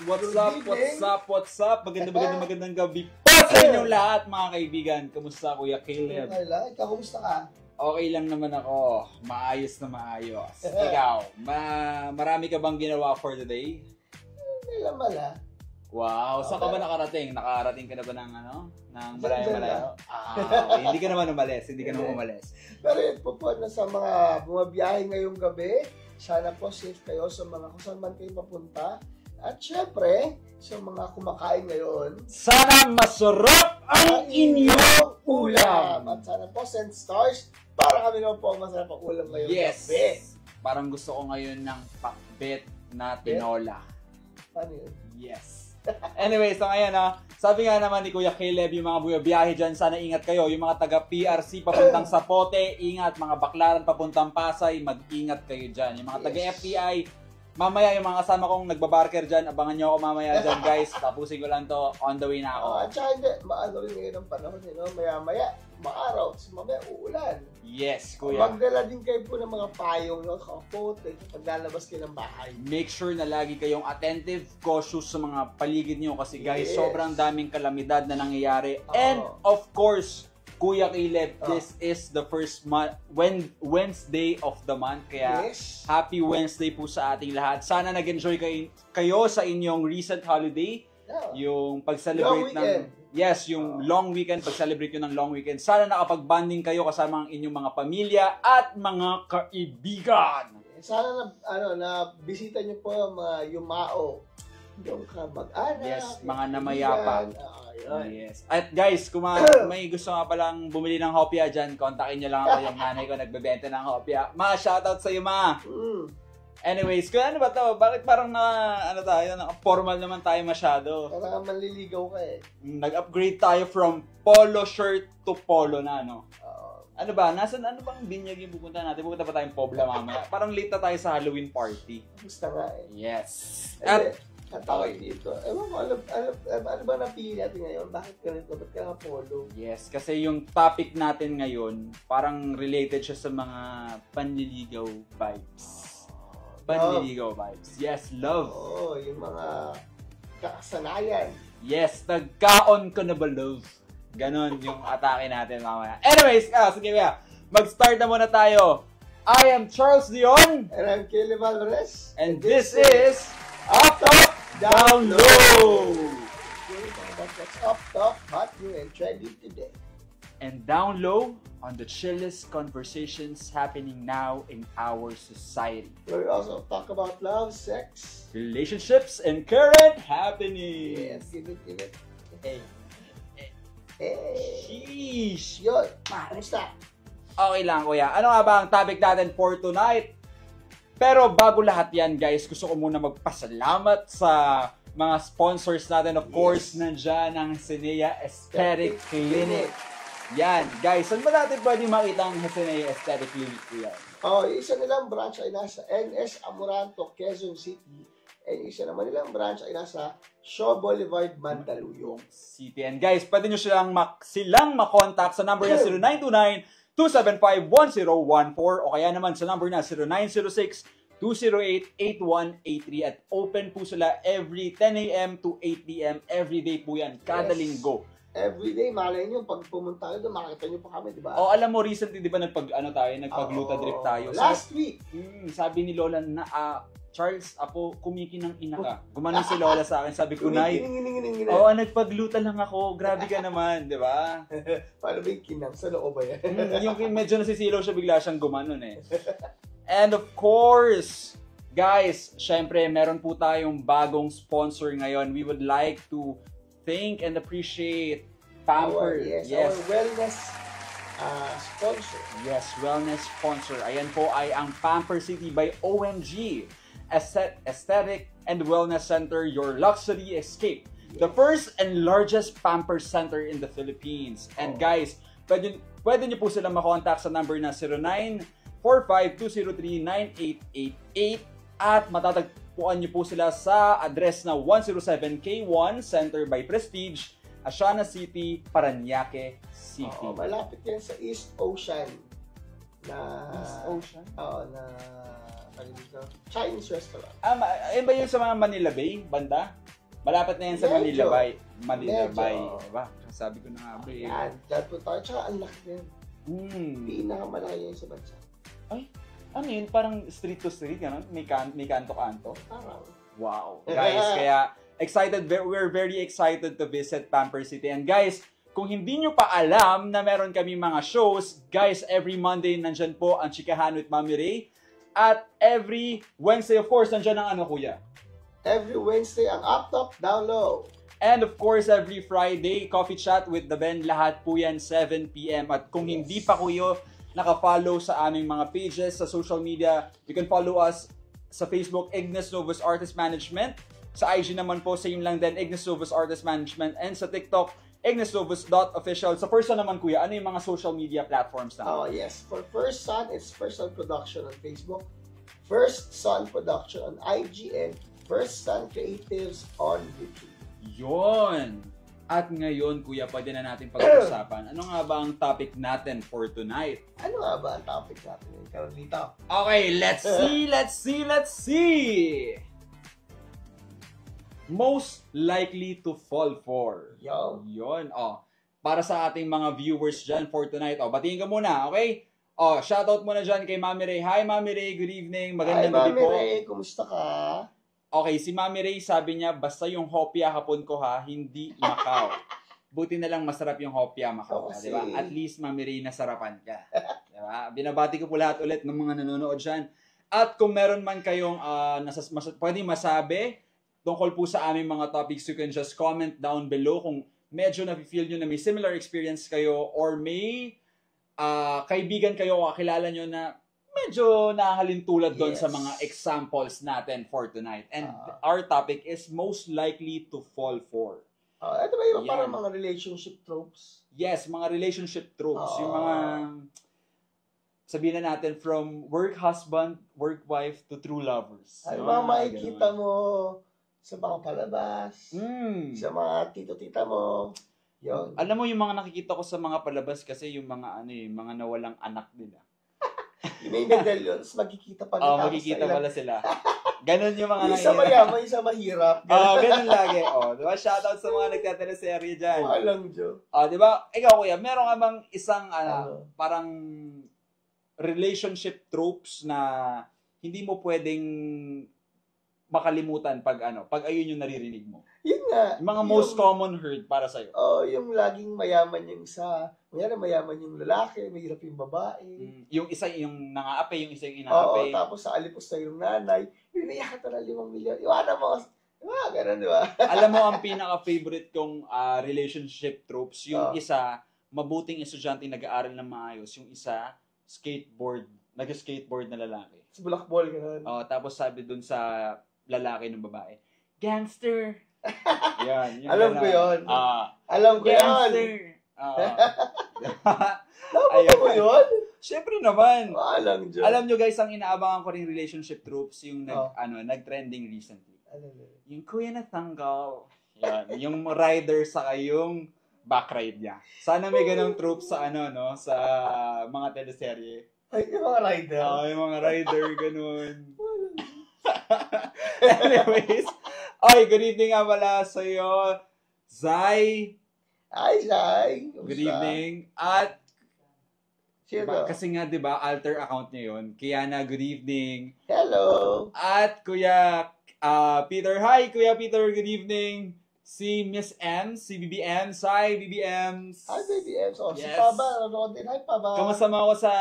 What's up? Magandang gabi po sa inyong lahat, mga kaibigan. Kamusta, Kuya Caleb? Ikaw, kumusta ka? Okay lang naman ako. Maayos na maayos. Ikaw, marami ka bang ginawa for today? May lamala. Wow, saan ka ba nakarating? Nakarating ka na ba ng malayo-malayo? Okay. Hindi ka naman umalis. Pero ito po na sa mga bumabiyahe ngayong gabi, sana po safe kayo sa mga kung saan man kayo papunta. At syempre, sa mga kumakain ngayon, sana masarap ang inyong ulam! At sana po send stars para kami naman po ang masarap ang ulam ngayong gabi. Parang gusto ko ngayon ng pakbet na tinola. Ano yun? Yes. Anyway, so ngayon sabi nga naman ni Kuya Caleb, yung mga buyabiyahe dyan, sana ingat kayo. Yung mga taga PRC papuntang Sapote, ingat. Mga Baklaran papuntang Pasay, mag-ingat kayo dyan. Yung mga taga FTI, mamaya yung mga kasama kong nagbabarker dyan, abangan nyo ako mamaya dyan, guys. Tapusin ko lang to, on the way na ako. At saka hindi, maano rin ngayon ang panahon, maya-maya, maaraw, mamaya uulan. Yes, Kuya. Magdala din kayo po ng mga payong, kapote, paglalabas kayo ng bahay. Make sure na lagi kayong attentive, cautious sa mga paligid nyo kasi guys, sobrang daming kalamidad na nangyayari. And of course, Kuya Caleb, this is the first Wednesday of the month. Kaya happy Wednesday po sa ating lahat. Sana nag-enjoy kayo sa inyong recent holiday. Yung pag-celebrate ng yung long weekend, pag-celebrate nyo ng long weekend. Sana nakapag-bonding kayo kasama ang inyong mga pamilya at mga kaibigan. Sana na bisita nyo po ang mga yumao. Yung kamag-anak. Yes, mga namayapa. Yes. At guys, kung may gusto nga palang bumili ng hopya dyan, kontakin nyo lang ako, yung nanay ko nagbebenta ng hopya. Shoutout sa iyo, ma! Anyways, kung ano ba to? Bakit parang formal naman tayo masyado? Parang manliligaw ka eh. Nag-upgrade tayo from polo shirt to polo na, no? Ano bang binyag yung pupunta natin? Pupunta pa tayong Pobla mamaya. Parang late na tayo sa Halloween party. Gusto nga eh. Yes. At tawag dito. Ewan ko, ano ba napili natin ngayon? Bakit ganito? Ba't ka nga polo? Yes, kasi yung topic natin ngayon, parang related siya sa mga panliligaw vibes. Yes, love. Yung mga kakasanayan. Yes, nagkaon ko na ba love? Ganon yung atake natin mamaya. Anyways, sige ba, mag-start na muna tayo. I am Charles Dion. And I'm Caleb Alvarez. And this is Up Top Down Low. That's Up Top, hot, new, and trendy today. And down low on the chillest conversations happening now in our society. Where we also talk about love, sex, relationships, and current happenings. Yes, give it. Hey. Sheesh. Yun, kamusta? Okay lang, kuya. Ano nga ba ang topic natin for tonight? Pero bago lahat yan, guys, gusto ko muna magpasalamat sa mga sponsors natin. Of course, nandyan ang Hesenia Aesthetic Clinic. Yan, guys. Saan ba natin pwede makita ang Hesenia Aesthetic Clinic, kuya? Isa nilang branch ay nasa NS Amoranto, Quezon City. And isa naman nilang branch ay nasa Shaw Boulevard, Mandaluyong City. And guys, pwede nyo silang makontak sa number na 0929-275-1014 o kaya naman sa number na 0906-208-8183 at open po sila every 10 a.m. to 8 p.m. every day po yan, kada linggo. Every day, malay nyo, pag pumunta kayo doon, makakita nyo pa kami, di ba? Alam mo, recently, di ba, nagpag-gluta drip tayo. Last week. Sabi ni Lola na, Charles, apo, kumikinang ina ka. Gumanon si Lola sa akin, sabi ko, Nay, nagpagluta lang ako, grabe ka naman, di ba? Paano ba yung kinang? Sa loob ba yan? Yung medyo nasisilaw siya, bigla siyang gumanon eh. And of course, guys, syempre, meron po tayong bagong sponsor ngayon. We would like to thank and appreciate Pamper. Our wellness sponsor. Yes, wellness sponsor. Ayan po ay ang Pamper City by OMG. Aesthetic and Wellness Center, your luxury escape. The first and largest Pamper Center in the Philippines. And guys, pwede nyo po silang makontak sa number na 0945-203-9888 at matatagpuan nyo po sila sa address na 107K1 Center by Prestige, Asiana City, Parañaque City. Malapit yan sa East Ocean. na East Ocean? na Chinese restaurant. Ba yun sa mga Manila Bay, banda? Malapit na yan sa Medyo. Manila Medyo. Bay. Diba? Sabi ko na nga ba eh. Yan, dyan po tayo. Tsaka ang laki din. Hmm. Pinakamalaki yun sa bansa. Ano yun? Parang street to street, gano'n? May kanto-kanto? Parang. Wow. Guys, kaya we're very excited to visit Pamper City. And guys, kung hindi nyo pa alam na meron kami mga shows, guys, every Monday nandyan po ang Chikahan with Mami Ray. At every Wednesday, of course, nandyan ang ano, kuya? Every Wednesday, ang Up Top, Down Low. And of course, every Friday, Coffee Chat with the Ben. Lahat po yan, 7 p.m. At kung hindi pa kuyo naka-follow sa aming mga pages sa social media, you can follow us sa Facebook, Ignis Novus Artist Management. Sa IG naman po, same lang din, Ignis Novus Artist Management. And sa TikTok, ignisnovus.official. Sa First Son naman, kuya, ano yung mga social media platforms naman? Oh, yes. For First Son, it's First Son Production on Facebook, First Son Production on IG, and First Son Creatives on YouTube. Yon! At ngayon, kuya, pwede na natin pag-usapan. Ano nga ba ang topic natin for tonight? Ano nga ba ang topic natin ngayon, Carlito? Okay, let's see! Most likely to fall for. Yon. Para sa ating mga viewers dyan for tonight. Batiin ka muna, okay? Shoutout muna dyan kay Mami Ray. Hi, Mami Ray. Good evening. Magandang gabi po. Hi, Mami Ray. Kumusta ka? Okay, si Mami Ray sabi niya, basta yung hopya hapon ko ha, hindi Macau. Buti na lang masarap yung hopya Macau. Diba? At least, Mami Ray, nasarapan ka. Diba? Binabati ko po lahat ulit ng mga nanonood dyan. At kung meron man kayong pwedeng masabi tungkol po sa aming mga topics, you can just comment down below kung medyo na-feel nyo na may similar experience kayo or may kaibigan kayo o kakilala nyo na medyo nahalintulad doon sa mga examples natin for tonight. And our topic is most likely to fall for. Ito ba yung parang mga relationship tropes? Yes, mga relationship tropes. Yung mga, sabihin na natin, from work husband, work wife, to true lovers. Ay, mga makikita mo sa mga palabas, sa mga tito-tita mo. Yun. Alam mo yung mga nakikita ko sa mga palabas kasi yung mga mga nawalang anak nila. Yung medallion, tapos magkikita pa nila. Magkikita pala sila. Ganon yung mga isa mayaman, isa mahirap. Ganon lagi. Diba? Shoutout sa mga nagtateleserye dyan. Walang joke. Diba? Ikaw, kuya, meron ka bang isang parang relationship tropes na hindi mo pwedeng makalimutan pag ayun yung naririnig mo? Yun nga. Yung mga most common heard para sa'yo. Yung laging mayaman yung mayaman yung lalaki, mahirap yung babae. Yung isa yung nangaapi, yung isa yung inaapi. Tapos sa alipos na yung nanay, pinayakan na 5 milyon. Iwanan mo. Ganun, di ba? Alam mo, ang pinaka-favorite kong relationship tropes, yung isa, mabuting estudyante nag-aaral ng maayos. Yung isa, nag-skateboard na lalaki. Sa bulakbol, ganun. Tapos sabi dun sa lalaki ng babae, gangster! Yan. Alam ko yun. Alam ko gangster! yun. Alam mo yun? Siyempre naman. Alam nyo guys, ang inaabangan ko rin relationship tropes, yung nag-trending recently. Yung kuya na tanggal. Yan. Yung rider sa yung backride niya. Sana may ganong tropes sa sa mga teleserye. Ay, yung mga rider. Yung mga rider, ganun. Anyways, good evening nga pala sa'yo, Zai. Hi, Zai. Good evening. At, kasi nga, di ba, alter account niya yun. Kiana, good evening. Hello. At, Kuya Peter. Hi, Kuya Peter, good evening. Si Miss M, si BBM. Hi, BBMs. Hi, BBM. Si Yes. Paba. Hi, Paba. Kamusta mo ako sa,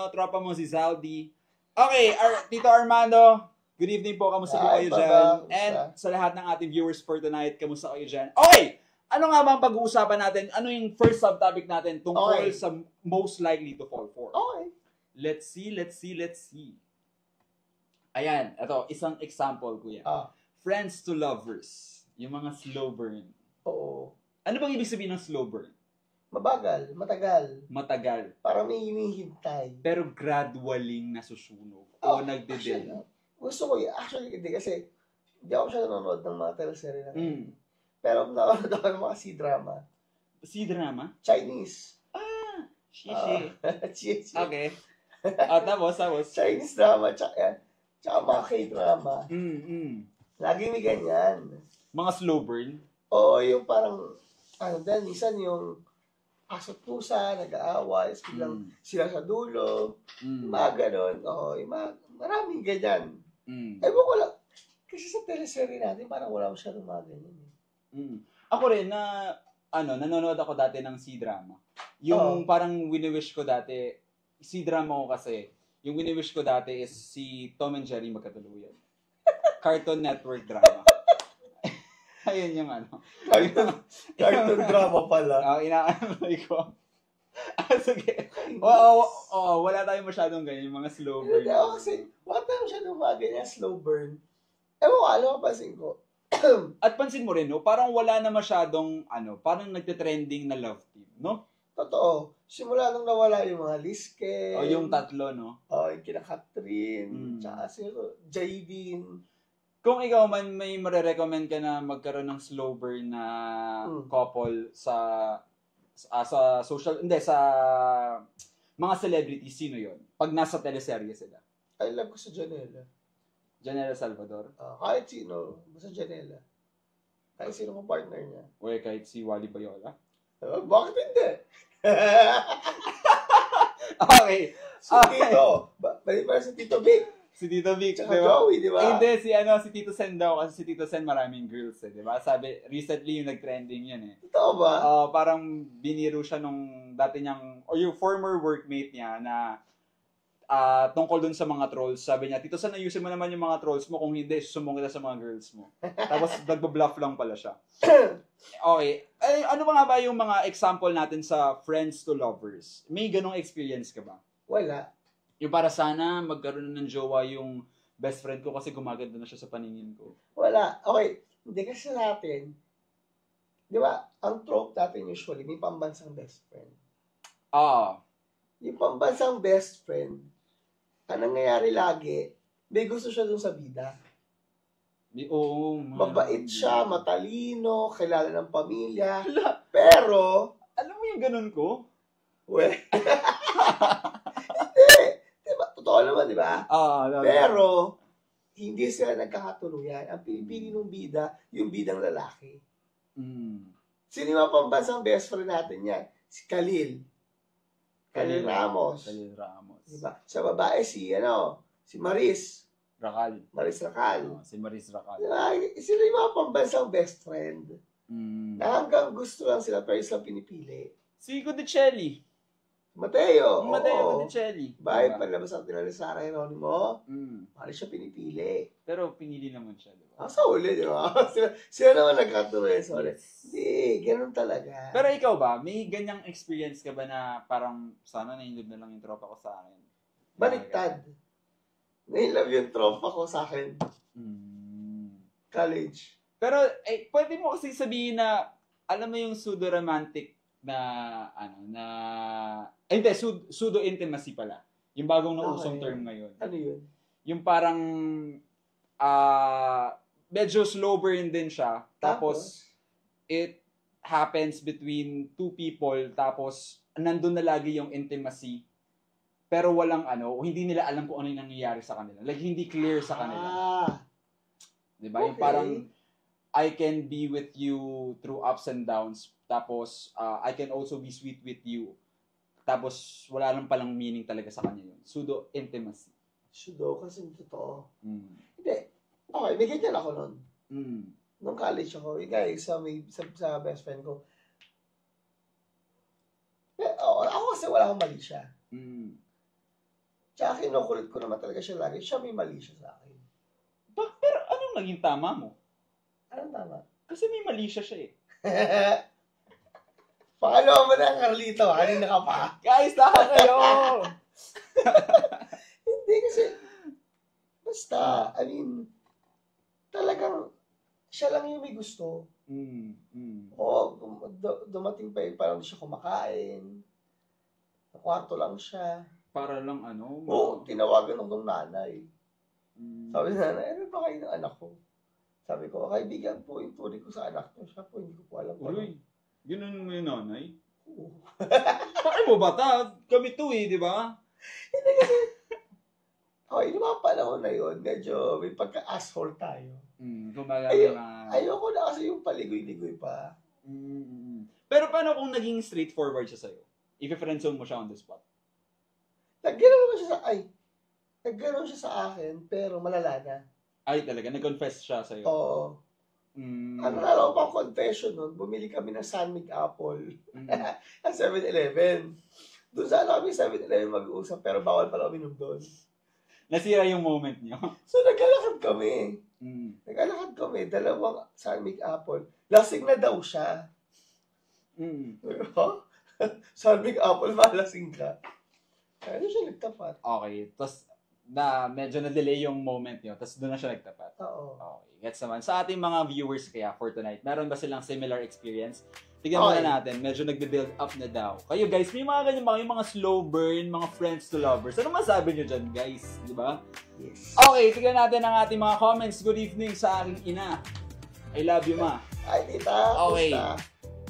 tropa mo, si Zaldi. Okay, Tito Armando. Good evening po. Kamusta po kayo dyan? And sa lahat ng ating viewers for tonight, kamusta kayo dyan? Okay! Ano nga ba ang pag-uusapan natin? Ano yung first subtopic natin tungkol sa most likely to fall for? Okay. Let's see. Ayan, ito, isang example, kuya. Friends to lovers. Yung mga slow burn. Oo. Ano bang ibig sabihin ng slow burn? Mabagal, matagal. Parang may hinihintay. Pero gradually nasusunog o nagde-develop. Gusto ko actually, hindi kasi hindi ako siya nanonood ng mga teleserye na pero nanonood ako ng mga C-drama. C-drama? Chinese. Shishi. Shishi. Okay. At tapos. Chinese drama, tsaka mga K-drama. Lagi may ganyan. Mga slow burn? Oo, yung parang, dahil minsan yung aso't pusa, nag-aaway, biglang sila sa dulo, yung mga ganon. Oo, yung maraming ganyan. Ewan ko lang, kasi sa teleserye natin, parang wala masyadong mga ganyan. Ako rin nanonood ako dati ng C-drama. Yung parang wini-wish ko dati, C-drama ko kasi, yung wini-wish ko dati is si Tom and Jerry magkatuluyan. Cartoon Network drama. Ayun yung Cartoon drama pala. Inaanoy ko. Sige. Wala tayong masyadong ganyan, yung mga slow burn. Kasi, wala tayong masyadong mga ganyan, slow burn. Ewan ko, alam ko, pansin ko. At pansin mo rin, no? Parang wala na masyadong, parang nagte-trending na love team, no? Totoo. Simula nung nawala yung mga Liske. Yung tatlo, no? Yung kina Catherine. Tsaka Jaydeen. Kung ikaw man may marerecommend ka na magkaroon ng slow burn na couple sa social, sa mga celebrities, sino yon? Pag nasa teleserye sila. I love ko sa Janela. Janela Salvador? Kahit sino, basta Janela. Kahit sino mo partner niya. Kahit si Wally Bayola? Bakit hindi? Okay. Si Tito. Balik pa si Tito Vic. Si Tito Vic. Tsaka Joey, di ba? Hindi, si Tito Sen daw. Kasi si Tito Sen maraming girls, di ba? Sabi, recently yung nag-trending yun eh. Totoo ba? Parang biniro siya nung dati niyang, o yung former workmate niya na tungkol dun sa mga trolls. Sabi niya, Tito Sen, ayusin mo naman yung mga trolls mo. Kung hindi, susumbong kita sa mga girls mo. Tapos nagbo-bluff lang pala siya. Okay. Ano ba nga ba yung mga example natin sa friends to lovers? May ganong experience ka ba? Wala. Yung para sana magkaroon ng jowa yung best friend ko kasi gumaganda na siya sa paningin ko. Wala. Okay. Hindi kasi natin, di ba, ang trope natin usually, may pambansang best friend. Yung pambansang best friend, ang nangyayari lagi, may gusto siya dun sa bida. Mabait siya, matalino, kilala ng pamilya. Pero, alam mo yung ganun ko? Hindi. Diba? Totoo naman, di ba? No. Pero, hindi sila nagkakatuluyan. Ang pinipili ng bida, yung bidang lalaki. Sino yung pambansang best friend natin yan? Si Khalil. Khalil Ramos. Diba? Sa babae, si Maris. Maris Racal. Si Maris Racal. Diba? Sila yung mga pambansang best friend. Na hanggang gusto lang sila, pero isang pinipili. Si Godicelli. Mateo Godicelli. Bahay palabas ang tinala sa Sara Geronimo. Paano siya pinipili? Pero pinili naman siya, di ba? Sa uli, di ba? sila naman nagkatuloy. Hindi, ganun talaga. Pero ikaw ba, may ganyang experience ka ba na parang sana na-inlove na lang yung tropa ko sa akin? Baliktad. Na-inlove yung tropa ko sa akin. College. Pero, pwede mo kasi sabihin na, alam mo yung pseudo-romantic hindi, pseudo-intimacy pala. Yung bagong nausong term ngayon. Ano yun? Yung parang, medyo slow burn din siya. Tapos, it happens between two people. Tapos, nandun na lagi yung intimacy. Pero walang hindi nila alam kung ano yung nangyayari sa kanila. Like, hindi clear sa kanila. Diba? Okay. Yung parang, I can be with you through ups and downs. Tapos, I can also be sweet with you. Tapos, wala lang palang meaning talaga sa kanya yun. Pseudo-intimacy. Pseudo, kasi totoo. Hindi. Okay, may ganyan ako nun. Nung college ako, sa best friend ko. Ako kasi wala akong mali siya. Tsaka kinukulit ko naman talaga siya lagi. Siya may mali siya sa akin. Pero anong naging tama mo? Anong tama? Kasi may mali siya eh. Pakalawa mo na, Carlito. Kanina ka pa. Guys, lahat kayo! Hindi kasi, basta, talagang, siya lang yung may gusto. Dumating pa parang siya kumakain. Sa kwarto lang siya. Para lang tinawagan ng nanay. Sabi ng nanay, ano ba kayo ng anak ko? Sabi ko, kaibigan po, yung turi ko sa anak ko. Siya po, hindi ko po alam. Uy, ganoon mo yung nanay? Oo. Bakit mo bata? Kami to di ba? Hindi kasi, yung mga panahon na yun, medyo may pagka-asshole tayo. Kumbaga, ayoko na kasi yung paligoy-ligoy pa. Pero paano kung naging straightforward siya sa'yo? If-friendzone mo siya on the spot? Naggano'n siya sa akin, pero malala na. Ay, talaga? Nag-confess siya sa'yo? Oo. Nalala ko pang confession nun, bumili kami ng San Mig Apple at 7-Eleven. Doon sana kami 7-Eleven mag-uusap, pero bawal pala uminom doon. Nasira yung moment niyo? So, naglalakad kami. Dalawang San Mig Apple. Lasing na daw siya. San Mig Apple, malasing ka. Ano siya nagtapat? Okay. Tapos, medyo na-delay yung moment niyo, tapos doon na siya nagtapat. Oo. Okay. Gets naman. Sa ating mga viewers kaya for tonight, meron ba silang similar experience? Tignan muna natin. Medyo nagbe-build up na daw. Kayo guys, may mga ganyan yung mga slow burn, mga friends to lovers. Ano masabi nyo dyan guys? Di ba? Yes. Okay, tignan natin ang ating mga comments. Good evening sa aking ina. I love you, ma. Ay, tita. Okay.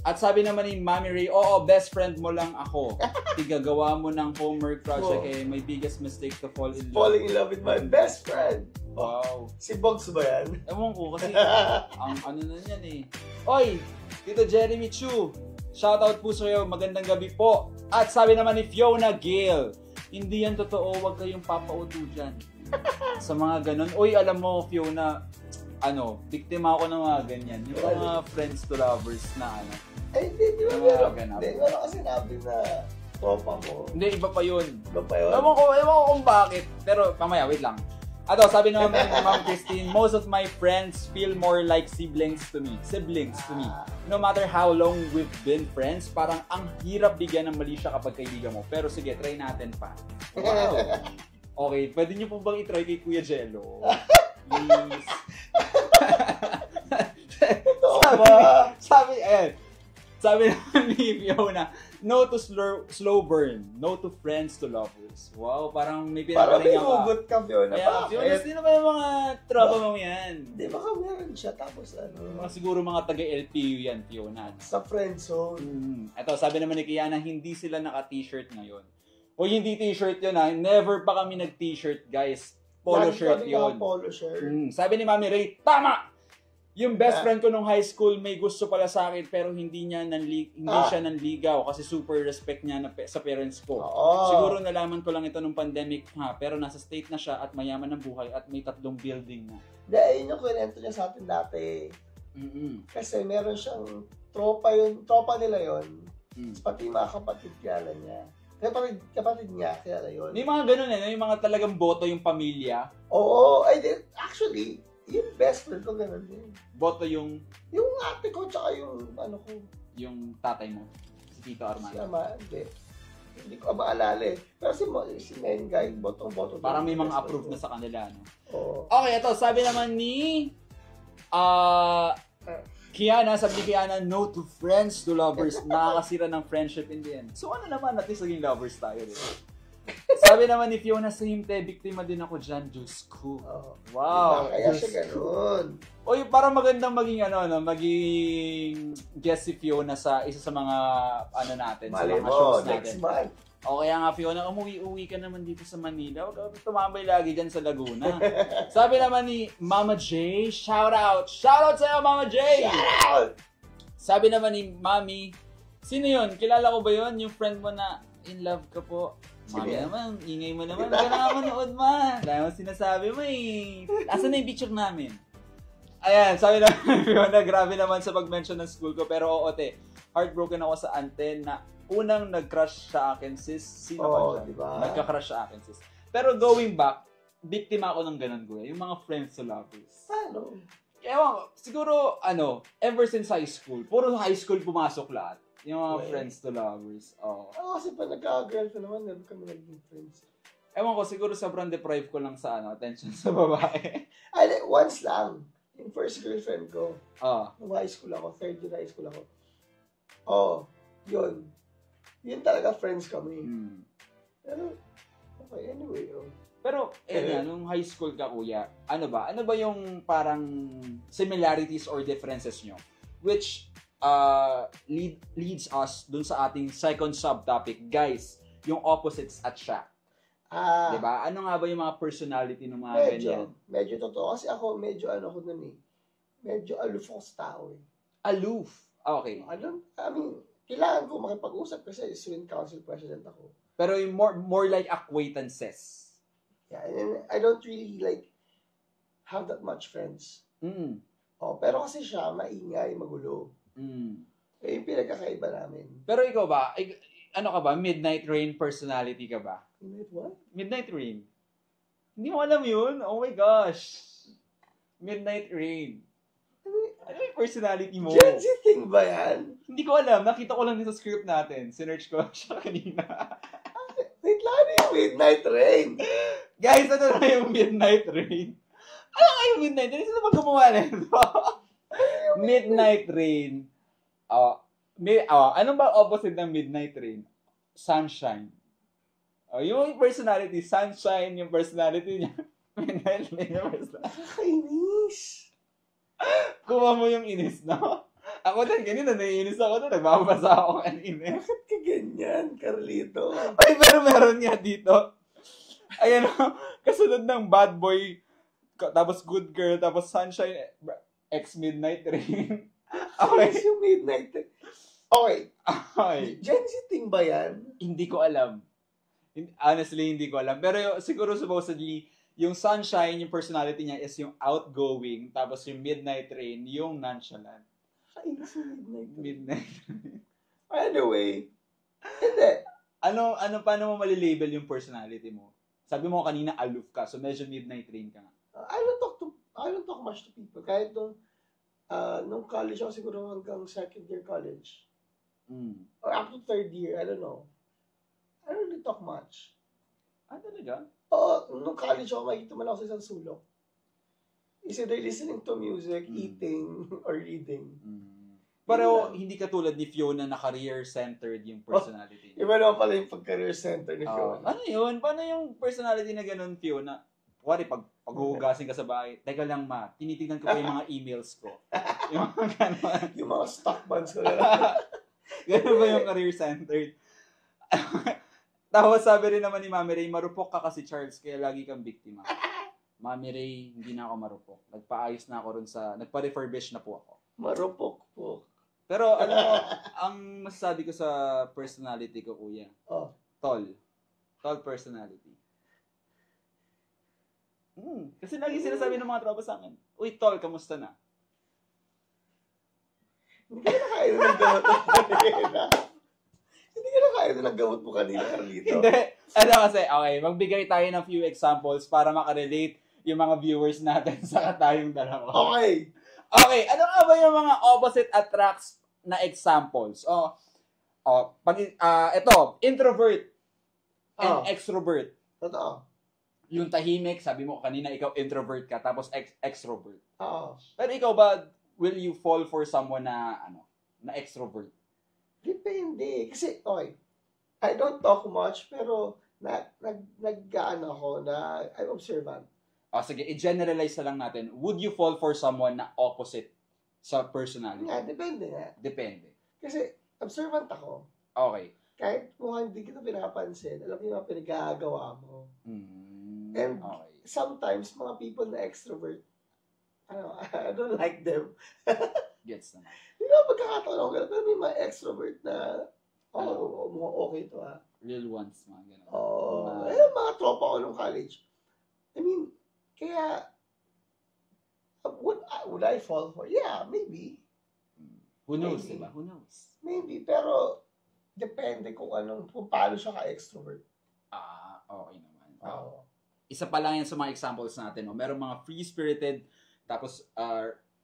At sabi naman ni Mami Ray, oo, best friend mo lang ako. Tigagawa mo ng homework project my biggest mistake to fall in love. Falling in love with my best friend. Wow. Si Bogs ba yan? Ewan ko kasi ang ano na yan eh. Oy, Tito Jeremy Chu, shoutout po sa'yo, magandang gabi po. At sabi naman ni Fiona Gale, hindi yan totoo, wag kayong papauto dyan. Sa mga ganun. Uy, alam mo Fiona, biktima ako ng mga ganyan. Yung mga friends to lovers na Ay, hindi ba meron? Hindi, meron kasi sinabi na tropa mo. Hindi, iba pa yun. Ewan ko kung bakit. Pero, mamaya, wait lang. Sabi naman ni Ma'am Christine, most of my friends feel more like siblings to me. No matter how long we've been friends, parang ang hirap bigyan ng mali siya kapag kaibigan mo. Pero sige, try natin pa. Wow. Okay, pwede niyo po bang itry kay Kuya Jello? Please. Sabi naman ni Fiona, no to slow burn, no to friends to lovers. Wow, parang may pinakalinga ka. Parang may hugot ka, Fiona. Kaya, Fiona, sino ba yung mga tropa mo yan? Di ba meron siya, tapos siguro mga taga-LPU yan, Fiona. Sa friend zone. Ito, sabi naman ni Kiana, hindi sila naka-t-shirt ngayon. O hindi t-shirt yun hindi pa kami nag-t-shirt, guys. Polo shirt yun. Polo shirt. Sabi ni Mami Ray, tama! Yung best friend ko nung high school may gusto pala sa akin pero hindi siya nanligaw kasi super respect niya sa parents ko. Siguro nalaman ko lang ito nung pandemic pero nasa state na siya at mayaman ng buhay at may 3 building na. Dahil yung kwento niya sa atin dati. Kasi meron siyang tropa nila yon. Pati mga kapatid kilala niya. Kapatid niya kilala yon. May mga ganun yung mga talagang boto yung pamilya. Oo, actually yung best friend ko gano'n din. Boto yung ate ko tsaka yung ko. Yung tatay mo, si Tito Armando. Si Ama, hindi ko maalala eh. Pero si main guy, boto. Parang may mga approve na sa kanila, Oo. Okay, ito, sabi naman ni Kiana, sabi ni Kiana, no to friends, to lovers. Nakakasira ng friendship in the end. So ano naman, at least naging lovers tayo. Sabi naman ni Fiona, same biktima din ako dyan, Diyos ko. Wow. Kaya siya ganun. Oy, parang magandang maging maging guest si Fiona sa isa sa mga natin, sa mga shows natin. Next month. O kaya nga Fiona, umuwi ka naman dito sa Manila. Huwag ka tumambay lagi dyan sa Laguna. Sabi naman ni Mama J, shout out sa'yo Mama J! Shout out! Sabi naman ni Mami, sino yun? Kilala ko ba yun? Yung friend mo na in love ka po? Mami naman, ingay mo naman. Huwag ka na manood, ma. Dahil mo sinasabi mo Asan na yung picture namin? Ayan, sabi naman, Fiona, grabe naman sa pag-mention ng school ko. Pero oo, heartbroken ako sa Anten na unang nag-crush sa akin, sis. Sino ba siya? Diba? Nagka-crush sa akin, sis. Pero going back, biktima ako ng ganun, Kuya. Yung mga friends to lovers. Paano? Ewan, siguro, ever since high school, puro high school pumasok lahat. Yung mga friends to lovers. Kasi pa nagka-girlfriend naman, never kami naging friends. Ewan ko, siguro sobrang deprive ko lang sa attention sa babae. Once lang. Yung first girlfriend ko. Nung high school ako, third year high school ako. Yun. Yun talaga friends kami. Pero, okay, anyway. Pero, nung high school ka, Kuya, ano ba yung parang similarities or differences nyo? Which, leads us dun sa ating second subtopic, guys, yung opposites at siya. Diba? Ano nga ba yung mga personality ng mga ganyan? Medyo totoo. Kasi ako, medyo ko nun eh. Medyo aloof ako sa tao eh. Aloof? Okay. Kailangan ko makipag-usap kasi student council president ako. Pero yung more like acquaintances. Yeah, and I don't really have that much friends. Pero kasi siya, maingay, magulo. Yung pinagkakaiba namin. Pero ikaw ba, ano ka ba? Midnight Rain personality ka ba? Midnight what? Midnight Rain. Hindi mo alam yun? Oh my gosh. Midnight Rain. Ano yung personality mo? Gen Z thing ba yan? Hindi ko alam. Nakita ko lang din sa script natin. Sinearch ko siya kanina. Wait lang, yung Midnight Rain. Guys, ano na yung Midnight Rain? Ano nga yung Midnight Rain? Sino ba gumawa nito? Midnight Rain. Ano ba opposite ng Midnight Rain? Sunshine. Yung personality, Sunshine yung personality niya. Midnight Rain yung personality. Nakakainis. Kuha mo yung inis, no? Ako din, ganito, naiinis ako doon. Nagbabasa ako kanina. Bakit ka ganyan, Carlito? Ay, pero meron nga dito. Ayan o, kasunod ng Bad Boy, tapos Good Girl, tapos Sunshine, ex-Midnight Rain. Okay. Yung Midnight Rain. Okay. Okay. Gen Z thing ba yan? Hindi ko alam. Honestly, hindi ko alam. Pero siguro supposedly, yung Sunshine, yung personality niya is yung outgoing, tapos yung Midnight Rain, yung nonchalant. Kainis yung Midnight Rain. Anyway, hindi. Paano mo malilabel yung personality mo? Sabi mo kanina, aloof ka, so medyo Midnight Rain ka nga. I don't talk much to people. Kahit nung college ako siguro hanggang second year college. Or up to third year, I don't know. I don't really talk much. Talaga? Nung college ako, makikita man ako sa isang sulok. Is either listening to music, eating, or reading. Pero hindi katulad ni Fiona na career-centered yung personality niya. Iba naman pala yung pag-career-centered ni Fiona. Ano yun? Paano yung personality na ganun, Fiona? Kuwari, pag-huhugasin ka sa bahay, teka lang ma, tinitignan ko pa yung mga emails ko. Yung mga gano'n. Yung mga stock bonds ko. Ganun ba yung career-centered? Tapos sabi rin naman ni Mami Ray, marupok ka kasi Charles, kaya lagi kang biktima. Mami Ray, hindi na ako marupok. Nagpaayos na ako ron nagpa-refurbish na po ako. Marupok po. Pero ang masasabi ko sa personality ko, kuya, tall personality. Kasi lagi sinasabi ng mga tropa sa akin, uy, tol, kamusta na? Hindi ka nakain ng gamot mo kanina. Hindi ka nakain ng gamot mo kanina, Carlito. Hindi. Kasi, okay, magbigay tayo ng few examples para makarelate yung mga viewers natin sa tayong dalawa. Okay. Okay, ano nga ba yung mga opposite attracts na examples? Ito, introvert and extrovert. Totoo. Yung tahimik, sabi mo kanina ikaw introvert ka, tapos extrovert. Oo. Pero ikaw ba, will you fall for someone na extrovert? Depende. Kasi, okay, I don't talk much, pero I'm observant. Sige, i-generalize na lang natin. Would you fall for someone na opposite sa personality? Depende nga. Depende. Kasi, observant ako. Okay. Kahit mukhang hindi kita pinapansin, alam mo yung mga pinagagawa mo. And sometimes, mga people na extrovert, I don't like them. Gets naman. Hindi ba pagkakataon ako gano'n, pero may mga extrovert na, mukhang okay to ha. Real ones, mga gano'n. Mga tropa ko nung college. I mean, kaya, would I fall for? Yeah, maybe. Who knows, diba? Who knows? Maybe, pero, depende kung paano siya ka-extrovert. Okay naman. Isa pa lang yan sa mga examples natin. Merong mga free-spirited, tapos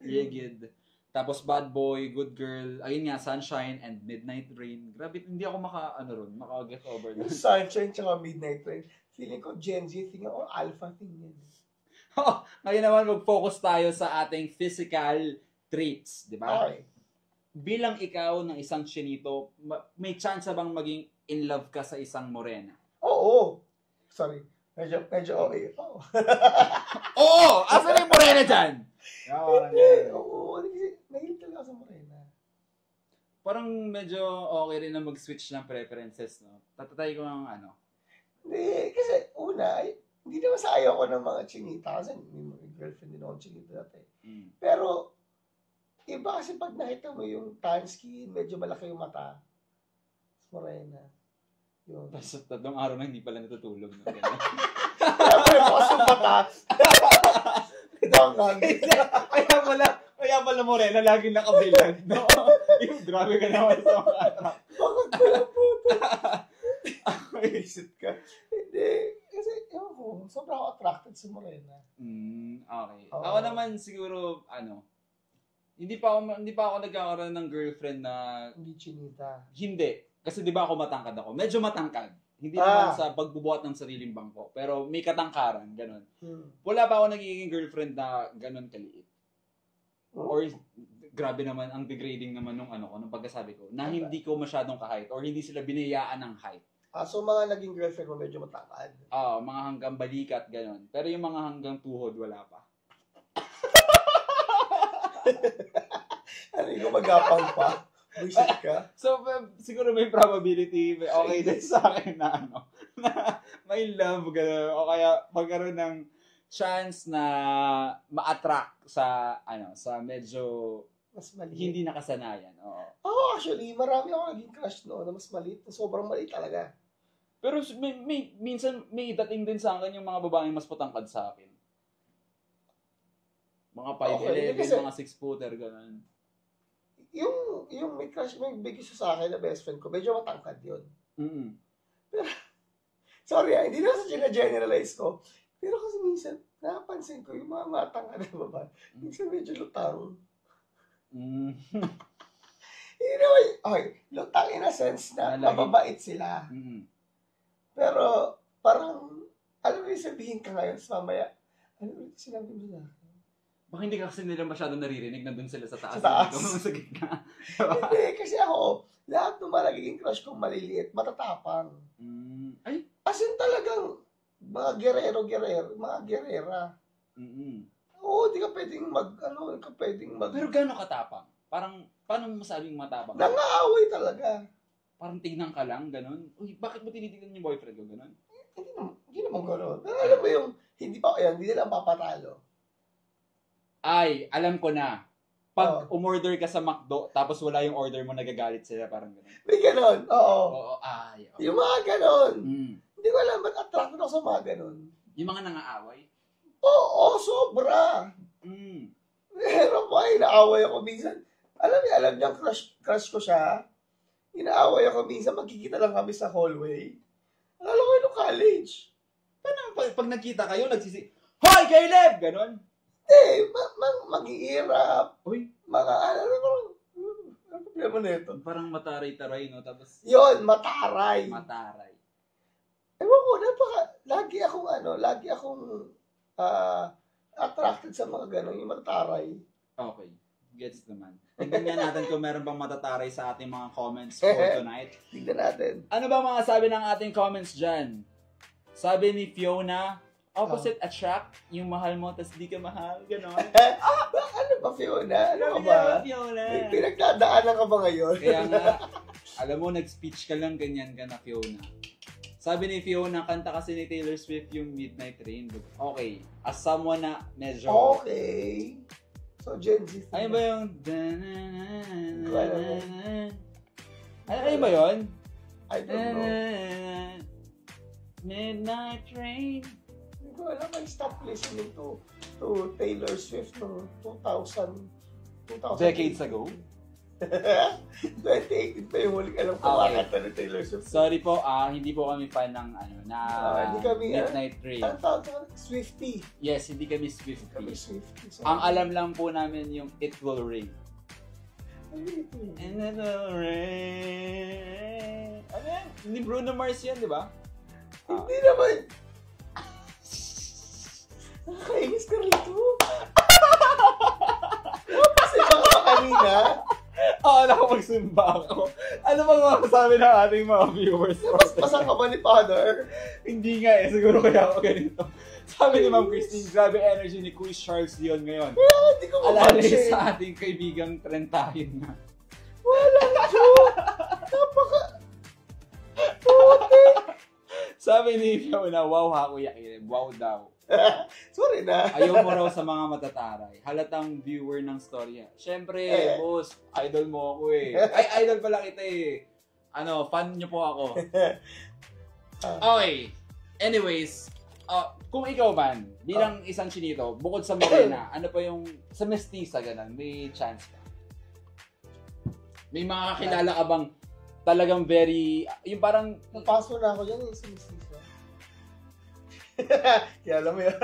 rigid, tapos bad boy, good girl, ayun nga, sunshine, and midnight rain. Grabe, hindi ako maka-get over na. Sunshine tsaka midnight rain. Feeling ko Gen Z thing o alpha thing yan. Ngayon naman, mag-focus tayo sa ating physical traits, di ba? Okay. Bilang ikaw ng isang chinito, may chance bang maging in love ka sa isang morena? Oo. Sorry. Medyo okay. Oo! Asan yung morena dyan? Oo. Mahilig talaga sa morena. Parang medyo okay rin na mag-switch ng preferences, no? Tatatay ko ng Hindi, kasi una, hindi naman sa ayaw ko ng mga chinita kasi may mga girlfriend din ako chinita dati. Pero, iba kasi pag nakita mo yung tan skin, medyo malaki yung mata, morena. Yun. Tapos 3 araw na hindi pala natutulog. No? Kaya pala bukas yung mata. Ito ang hangin. Kaya pala morena, laging nakabilad. No? Yung grabe ka naman sa mga anak. Bakit pala puto? Isip ka. Hindi. Kasi, ewan ko, sobrang ako attracted sa morena. Okay. Ako naman siguro, hindi pa ako nagkakaroon ng girlfriend na... Hindi chinita. Hindi. Kasi di ba ako matangkad ako? Medyo matangkad. Hindi naman sa pagbubuhat ng sariling bangko. Pero may katangkaran, ganun. Wala pa ako nagiging girlfriend na ganun kaliit. Or, grabe naman, ang degrading naman nung pagkasabi ko, na hindi ko masyadong ka-height or hindi sila binayaan ng height. So mga naging girlfriend mo medyo matangkad? Mga hanggang balikat, ganun. Pero yung mga hanggang tuhod, wala pa. Ano yung magapang pa? Buisit ka? So, siguro may probability, okay din sa akin na na may love, gano'n. O kaya magkaroon ng chance na ma-attract sa, sa medyo mas maliit. Hindi nakasanayan. Actually, marami ako naging crush na mas maliit. Sobrang maliit talaga. Pero minsan may dating din sa akin yung mga babaeng mas patangkad sa akin. Mga 5'11", mga 6-footer, gano'n. Yung may crush, may bigay sa akin na best friend ko, medyo matangkad yun. Pero, sorry hindi na sa generalize ko. Pero kasi minsan, napansin ko yung mga matangkad na babae, minsan medyo lutang. Lutang in a sense na mababait sila. Pero, parang, alam mo yung sabihin ka ngayon sa mamaya, ano ulit sinabi mo sa akin? Baka hindi kasi nila masyadong naririnig, nandun sila sa taas. Sa taas. Sa gitna. Hindi, kasi ako, lahat ng malagiging crush kong maliliit, matatapang. Ay? As in talagang, mga gerero, mga gerera. Oo, di ka pwedeng Pero gano'ng katapang? Parang, paano mo masabing matapang? Nangaaway talaga. Parang tignan ka lang, gano'n? Uy, bakit mo tinitignan yung boyfriend ko, gano'n? Hindi naman gano'n. Pero alam mo yung, hindi nila papatalo. Ay, alam ko na. Pag umorder ka sa McDo, tapos wala yung order mo, nagagalit sila, parang gano'n. May gano'n, oo. Okay. Yung mga gano'n. Hindi ko alam, ba't attracted ako sa mga gano'n? Yung mga nangaaway? Oo, sobra. Pero inaaway ako minsan. Alam niya, crush ko siya. Inaaway ako minsan, magkikita lang kami sa hallway. Akala ko yung college. Paano pag nagkita kayo, Hoy, Caleb! Ganon? Mag-iirap. Uy. Mga, ano problema na ito? Parang mataray-taray, no? Tapos, yun, mataray. Ewan ko, lagi akong attracted sa mga ganon, yung mataray. Okay. Gets naman. Tignan nga natin kung meron bang matataray sa ating mga comments for tonight. Tignan natin. Ano ba mga sabi ng ating comments dyan? Sabi ni Fiona, opposite attract, yung mahal mo, tas di ka mahal, gano'n. Ano ba, Fiona? Ano ba? Fiona? Pinagdadaanan ka ba ngayon? Kaya nga, alam mo, nag-speech ka lang, ganyan ka na, Fiona. Sabi ni Fiona, kanta kasi ni Taylor Swift yung Midnight Rain. Okay, as someone na medyo... Okay. So, Gen Z. Ano ba yung... Ano ba yun? I don't know. Midnight Rain. Hindi ko alam, I stopped listening to Taylor Swift noong 2000. Decades ago? 2018 pa yung huling alam ko makakanta ng Taylor Swift. Sorry po, hindi po kami fan ng hindi kami, Midnight Rain. Ang tawag ka, Swiftie. Yes, hindi kami Swiftie. So, ang alam lang po namin yung It Will Rain. Ano ito? And it will rain. Ano yan? Ni Bruno Mars yan, di ba? Hindi naman. Nakakainis ka rito. Napasiba ka kanina. Nakapagsimba ako. Ano bang masasabi ng ating mga viewers? Napaspasan ka ba ni Father? Hindi nga siguro kaya ako ganito. Sabi ni Ma'am Christine, grabe energy ni Quiz Charles Dion ngayon. Hindi ko mapansin. Alala sa ating kaibigang trentahin na. Walang joke. Sabi ni Fiona, wow ha, Kuya Caleb. Wow daw. Sorry na. Ayaw mo raw sa mga matataray. Halatang viewer ng storya. Siyempre, boss, idol mo ako eh. Ay, idol pala kita eh. Fan niyo po ako. Okay. Anyways, kung ikaw man, bilang isang chinito, bukod sa morena, ano pa yung, sa mestiza ganun, may chance ka? May mga kakilala ka bang talagang very, yung parang... Napasok na ako dyan eh, sa mestiza. Kaya alam mo yun.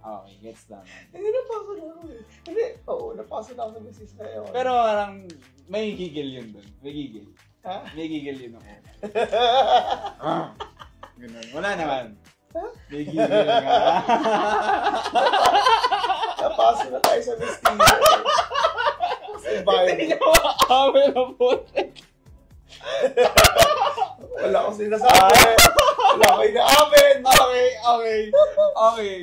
Okay, gets naman. Hindi, napasok na ako eh. Hindi, napasok na ako sa mestiza. Pero parang, may gigil yun dun. May gigil. Ha? May gigil yun ako. Ganun. Wala naman. May gigil nga. Napasok na tayo sa mestiza. Hindi nyo makakawin ang putik. Wala akong sinasabi. Wala akong inaamin. Okay.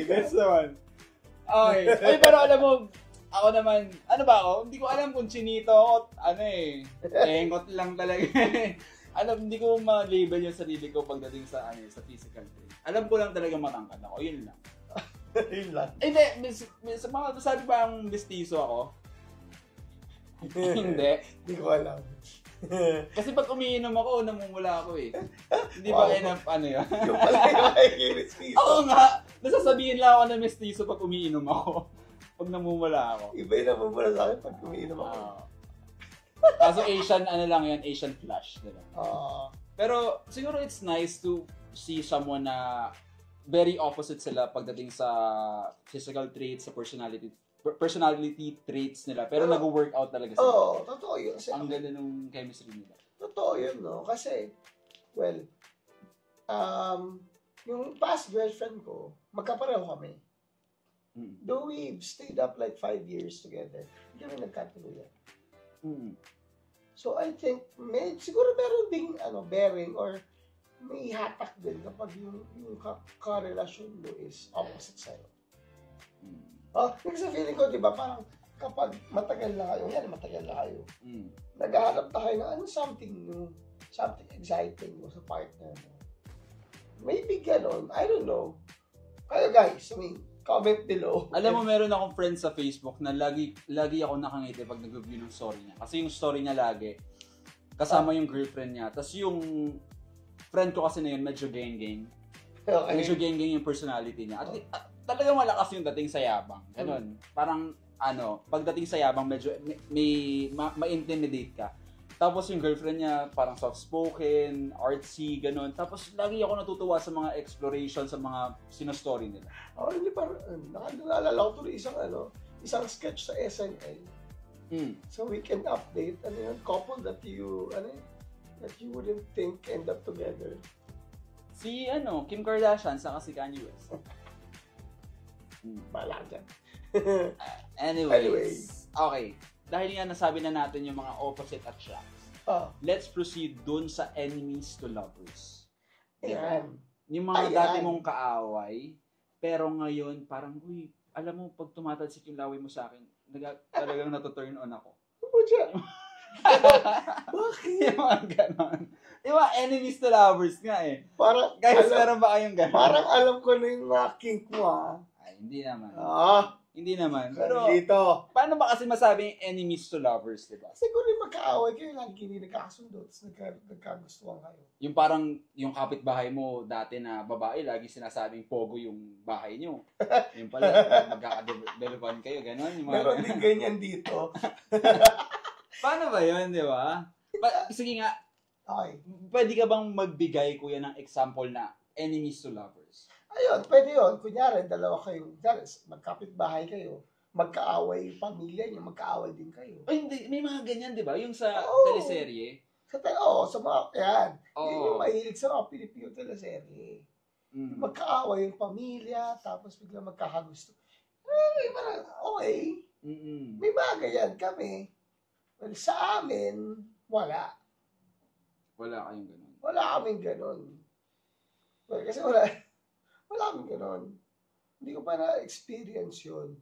That's the one. Okay. Ay, pero alam mo, ako naman, ano ba ako? Hindi ko alam kung chinito ako, engot lang talaga. Hindi ko ma-label yung sarili ko pagdating sa physical trait. Alam ko lang talaga matangkad ako, yun lang. Yun lang. Hindi, sa mga sabi ba ang mestizo ako? Hindi. Hindi ko alam. Kasi pag umiinom ako, namumula ako eh. Hindi ba enough yun? Yung pala yung makikita mestizo. Oo nga, nasasabihin lang ako na mestizo pag umiinom ako. Pag namumula ako. Iba yung namumula sa akin pag umiinom ako. Kaso Asian, lang yan, Asian flush. Diba? Pero siguro it's nice to see someone na very opposite sila pagdating sa physical traits, sa personality traits nila, pero nag-workout talaga sila. Oo, totoo yun. Ang ganda ng chemistry nila. Totoo yun, no? Kasi, well, yung past girlfriend ko, magkapareho kami. Though we've stayed up like 5 years together, hindi kami nagkatuluyan. So, I think, siguro meron ding bearing or may hatak din kapag yung karelasyon mo is opposite sa'yo. Kasi feeling ko, di ba, parang kapag matagal na kayo, naghahanap tayo ng something new, something exciting mo sa partner mo. Maybe ganon, I don't know. Kayo guys, comment below. Alam mo, meron akong friend sa Facebook na lagi ako nakangiti pag nag-review ng story niya. Kasi yung story niya lagi, kasama yung girlfriend niya. Tapos yung friend ko kasi na yun, medyo gang-gang. Okay. Medyo gang-gang yung personality niya. At talagang malakas yung dating sa yabang. Ganun. Parang, pagdating sa yabang, medyo ma-intimidate ka. Tapos yung girlfriend niya, parang soft-spoken, artsy, ganun. Tapos lagi ako natutuwa sa mga exploration, sa mga sinostory nila. Hindi parang, naalala ko tuloy isang sketch sa SNL. So we can update, couple that you wouldn't think end up together. Si, Kim Kardashian, saka si Kanye West. Bahala dyan. Anyways. Okay. Dahil nga nasabi na natin yung mga opposite attracts. Let's proceed dun sa enemies to lovers. Ayan. Yung mga dati mong kaaway, pero ngayon parang, alam mo, pag tumatalsik yung laway mo sa akin, talagang natuturn on ako. Ano dyan? Bakit? Yung mga ganon. Yung mga enemies to lovers nga eh. Parang, guys, meron ba kayong ganon? Parang alam ko na yung mga kink mo Hindi naman. Hindi naman. Pero, dito. Paano ba kasi masabing enemies to lovers, diba? Siguro yung magkaaway kayo, lagi hindi nagkakasundo, tapos nagkagustuhan kayo. Yung parang, yung kapitbahay mo dati na babae, lagi sinasabing pogo yung bahay nyo. Yung pala, magkakadevelopan kayo, gano'n. Meron din ganyan dito. Paano ba yun, di ba? Sige nga, pwede ka bang magbigay, kuya, ng example na enemies to lovers? Ayun, pwede yun. Kunyari, dalawa kayo. Magkapit-bahay kayo. Magkaaway yung pamilya niyo, magkaaway din kayo. Hindi, may mga ganyan, di ba? Yung sa teleserye. Sa mga, yan. Yun yung mahilig sa mga Pilipino teleserye. Magkaaway yung pamilya, tapos biglang magkakagusto. Okay. May mga ganyan kami. Well, sa amin, wala. Wala kayong ganun. Wala kaming ganun. Well, kasi wala kaming ganun. Hindi ko pa na-experience yun.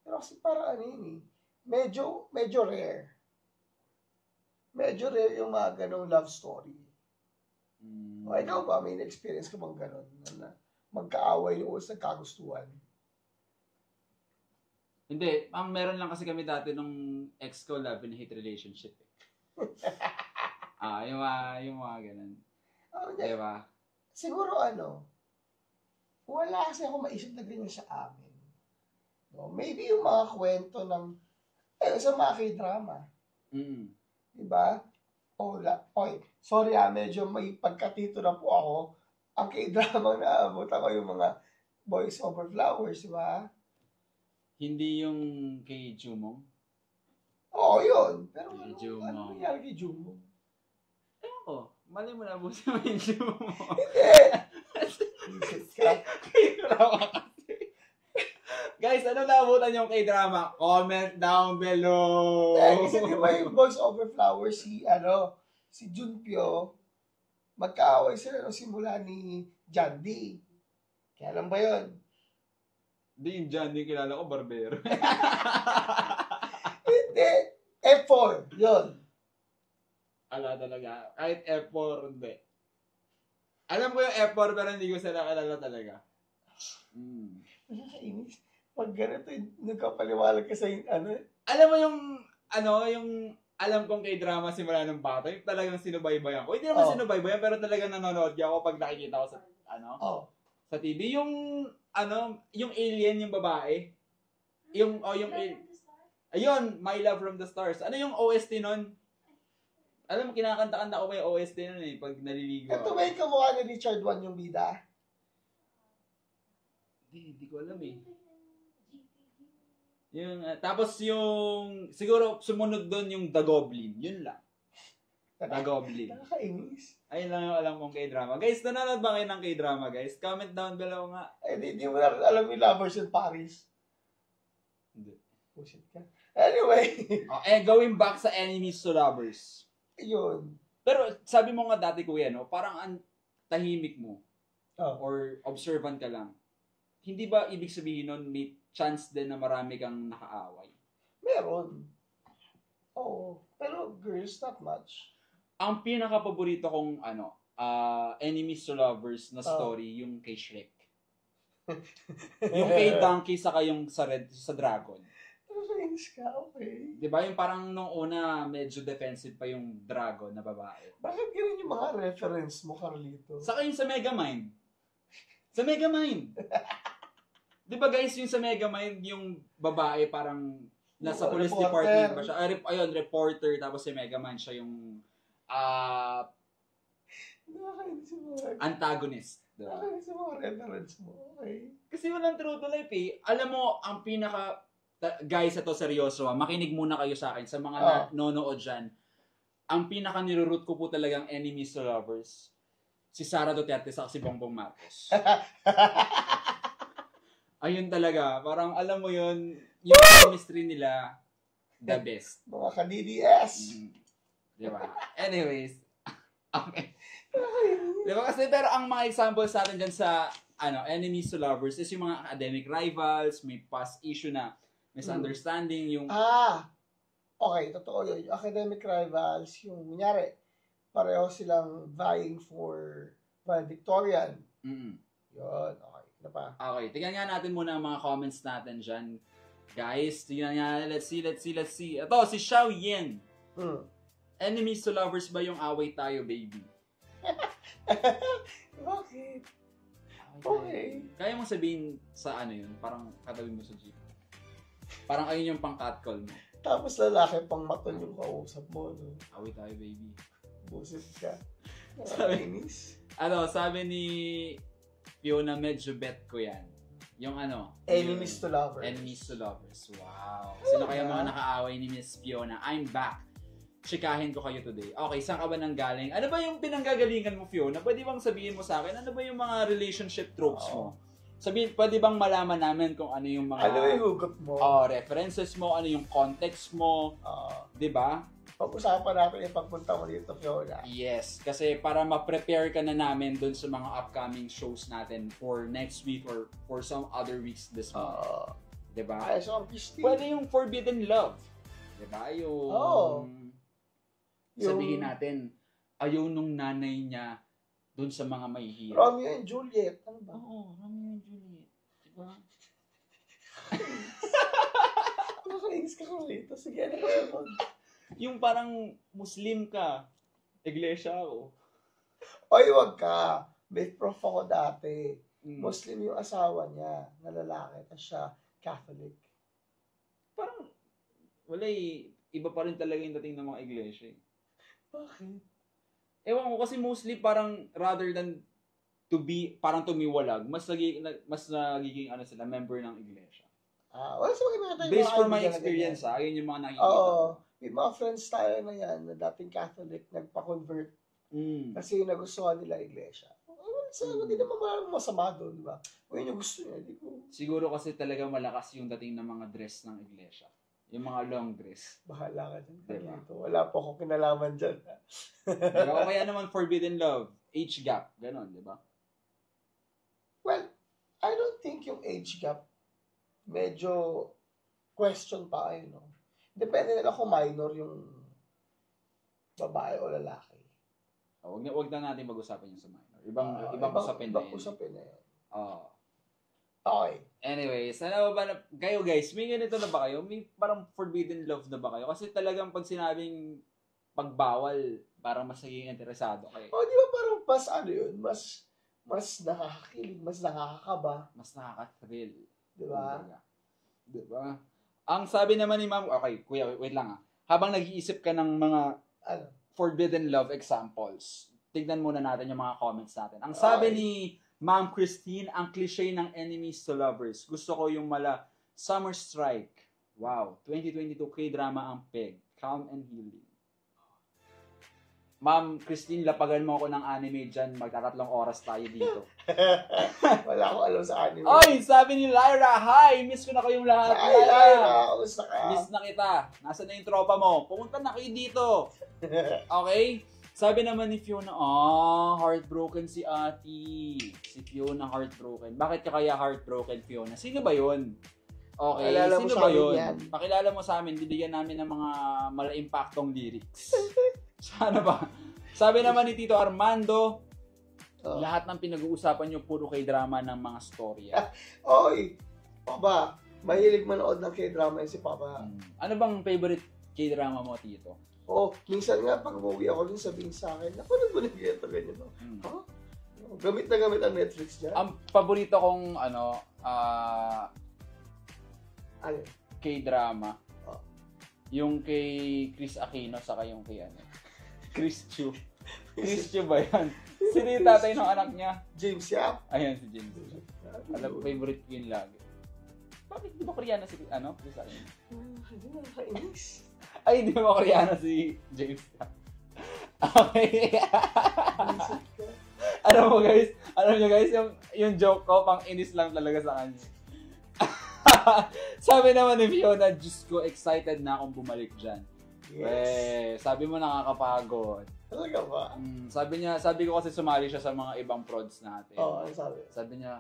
Pero kasi parang medyo rare. Medyo rare yung mga ganong love story. O ikaw ba, may experience ka bang ganon? Na magkaaway yung ulos nagkagustuhan? Hindi, meron lang kasi kami dati nung ex ko, love and hate relationship. Yung mga ganun. Diba? Siguro wala kasi ako maisip na ganyan sa amin. No? Maybe yung mga kwento ng, sa mga k-drama. Diba? Sorry medyo may pagkatito na po ako. Ang k-drama na abot ako yung mga Boys Over Flowers, diba? Hindi yung kay Jumong? Oo, yun. Pero ano nangyari kay Jumong? Ewan ko. Mali mo na busi mo yung Jumong. Hindi. K-drama kasi. Guys, ano naabutan yung K-drama? Comment down below. Kasi di ba yung Boys Over Flowers, si Junpyo, magkaaway sila nung simula ni John D. Kaya alam ba yun? Hindi yung John D kilala ko, barbero. Hindi. F4, yun. Ala talaga. Kahit F4, hindi. Alam ko yung F4 pero hindi ko sila kilala talaga. Nakakainis. Pag ganito, nagkapaliwalag ka sa Alam mo yung alam kong K-drama simula ng bata, yung talagang sinubaybayan ko. Hindi naman sinubaybayan, pero talagang nanonood ako pag nakikita ko sa, sa TV. Yung alien, yung babae. Yung ayun, My Love from the Stars. Ano yung OST nun? Alam mo, kinakanta-kanta ko may OST nun pag naliligo. Ito ba yung kamukha ni Richard Wan yung bida? Hindi ko alam Tapos siguro sumunod doon yung The Goblin. Yun lang. The Goblin. Nakakainis. Ayun lang yung alam kong K-drama. Guys, nanonood ba kayo ng K-drama, guys? Comment down below nga. Hindi mo na alam yung Lovers in Paris. Hindi. Pushit ka. Anyway. Going back sa enemies to lovers. Yun. Pero sabi mo nga dati, kuya, parang ang tahimik mo. Or observant ka lang. Hindi ba ibig sabihin nun may chance din na marami kang nakaaway? Meron. Oo. Pero girls, not much. Ang pinaka-paborito kong enemies to lovers na story, yung kay Shrek. Yung kay Donkey saka yung sa Dragon. Nakakainis ka, okay. Diba yung parang nung una medyo defensive pa yung Dragon na babae. Bakit ganun yung mga reference mo, Carlito? Saka yung sa Megamind. Sa Megamind. Diba guys, yung sa Megamind, yung babae parang nasa police department ba siya? Reporter, tapos si Megamind siya yung antagonist. Diba? Nakakainis yung mga reference mo, okay. Kasi walang true to life Alam mo, ang guys, ito seryoso makinig muna kayo sa akin, sa mga nanonood dyan. Ang pinaka niruroot ko po talagang enemies to lovers, si Sara Duterte sa si Bongbong Marcos. Ayun talaga, parang alam mo yun, yung chemistry nila, the best. Mga ka-DDS. Diba? Anyways, okay. Diba kasi, pero ang mga examples natin dyan sa enemies to lovers is yung mga academic rivals, may past issue na misunderstanding, yung... Okay, totoo yun. Yung academic rivals, yung kunyari, pareho silang vying for valedictorian. Yun, okay. Ano pa? Okay, tingnan nga natin muna ang mga comments natin dyan. Guys, tingnan nga, let's see. Ito, si Xiao Yin. Enemies to lovers ba yung away tayo, baby? Bakit? Okay. Kaya mong sabihin sa yun, parang katabi mo sa jeep. Parang ayun yung pang-catcall mo. Tapos lalaki pang maton yung kausap mo. No? Away tayo, baby. Busit ka. Sabi ni Fiona, medyo bet ko yan. Yung enemies to lovers. Enemies to lovers. Wow. Sino kaya mga nakaaway ni Miss Fiona? I'm back. Chikahin ko kayo today. Okay, saan ka ba nang galing? Ano ba yung pinanggagalingan mo, Fiona? Pwede bang sabihin mo sa akin? Ano ba yung mga relationship tropes mo? Sabihin, pwede bang malaman namin kung ano yung mga... Ano yung hugot mo? References mo, ano yung context mo. Diba? Pag-usapan natin yung pagpunta mo dito, Fiona. Yes, kasi para ma-prepare ka na namin dun sa mga upcoming shows natin for next week or for some other weeks this month. Diba? So, pwede yung Forbidden Love. Diba? sabihin natin, ayaw nung nanay niya dun sa mga mahihirap. Romeo and Juliet. Ano ba? Oo, Romeo and Juliet. Diba? Nakainis ka kung ito. Sige, ano ba? Yung parang Muslim ka, iglesia ako. Oy, wag ka. Best prof ako dati. Muslim yung asawa niya na lalaki. Tapos siya Catholic. Parang, wala iba pa rin talaga yung dating ng mga iglesia. Bakit? Ewan ko kasi mostly parang rather than parang tumiwalag, mas nagiging sila, member ng iglesia. Wala sa mga based from my experience, yun yung mga nakikita. Oo. May mga friends tayo na yan, na dating Catholic, nagpa-convert. Kasi nagustuhan nila iglesia. Hindi naman masama doon, di ba? Kung yun yung gusto niya, di ko. Siguro kasi talaga malakas yung dating ng mga dress ng iglesia. Yung mga long dress. Bahala ka dyan. Diba? Wala po akong kinalaman dyan. Diba? O kaya naman forbidden love, age gap, ganon, di ba? Well, I don't think yung age gap medyo question pa kayo, no? Depende nila kung minor yung babae o lalaki. Wag na natin mag-usapan yung sa minor. Ibang usapin na yun. Usapin na yun. Okay. Anyways, ano ba kayo guys, may ganito na ba kayo? May parang forbidden love na ba kayo? Kasi talagang pag sinabing pagbawal, parang mas naging interesado kayo. Di ba parang mas nakakakilig, mas nakakakaba. Mas nakaka-thrill. Diba? Diba? Ang sabi naman ni Ma'am, okay, kuya, wait lang habang nag-iisip ka ng mga forbidden love examples, tignan muna natin yung mga comments natin. Ang sabi ni Ma'am Christine, ang cliche ng enemies to lovers. Gusto ko yung Summer Strike. Wow, 2022 K-drama ang peg. Calm and healing. Ma'am Christine, lapagan mo ako ng anime dyan. Magtatatlong oras tayo dito. Wala akong alam sa anime. Oy, sabi ni Lyra, hi! Miss ko na kayong lahat. Hi, Lyra! Kamusta ka? Miss na kita. Nasaan na yung tropa mo? Pumunta na kayo dito. Okay? Sabi naman ni Fiona, heartbroken si Ati. Si Fiona heartbroken. Bakit ka kaya heartbroken, Fiona? Sino ba yun? Okay, sino ba yun? Pakilala mo sa amin, bibigyan namin ng mga mala-impactong lyrics. Sana ba? Sabi naman ni Tito Armando, lahat ng pinag-uusapan nyo, puro K-drama ng mga storya. Oy, Papa, mahilig manood ng K-drama yun si Papa. Ano bang favorite K-drama mo, Tito? Minsan nga, pag umuwi ako rin sabihin sa akin, napanood mo na ito, ganyan. Gamit na gamit ang Netflix niya. Ang paborito kong, K-drama, yung kay Chris Aquino, saka yung kay Chris Chu. Chris Chu ba yan? Sino yung tatay ng anak niya? James Yap. Ayan, si James Yap. Alam, favorite ko yun lagi. Bakit di ba Koreana si Chris Aquino? Hindi na nakainis. Ay, hindi ba Koreana si James Yap? Okay. Alam mo guys, yung joke ko, pang inis lang talaga sa kanya. Sabi naman ni Fiona, Diyos ko, excited na akong bumalik dyan. Yes. Sabi mo nakakapagod. Talaga ba? Sabi ko kasi sumali siya sa mga ibang prods natin. Ano sabi? Sabi niya,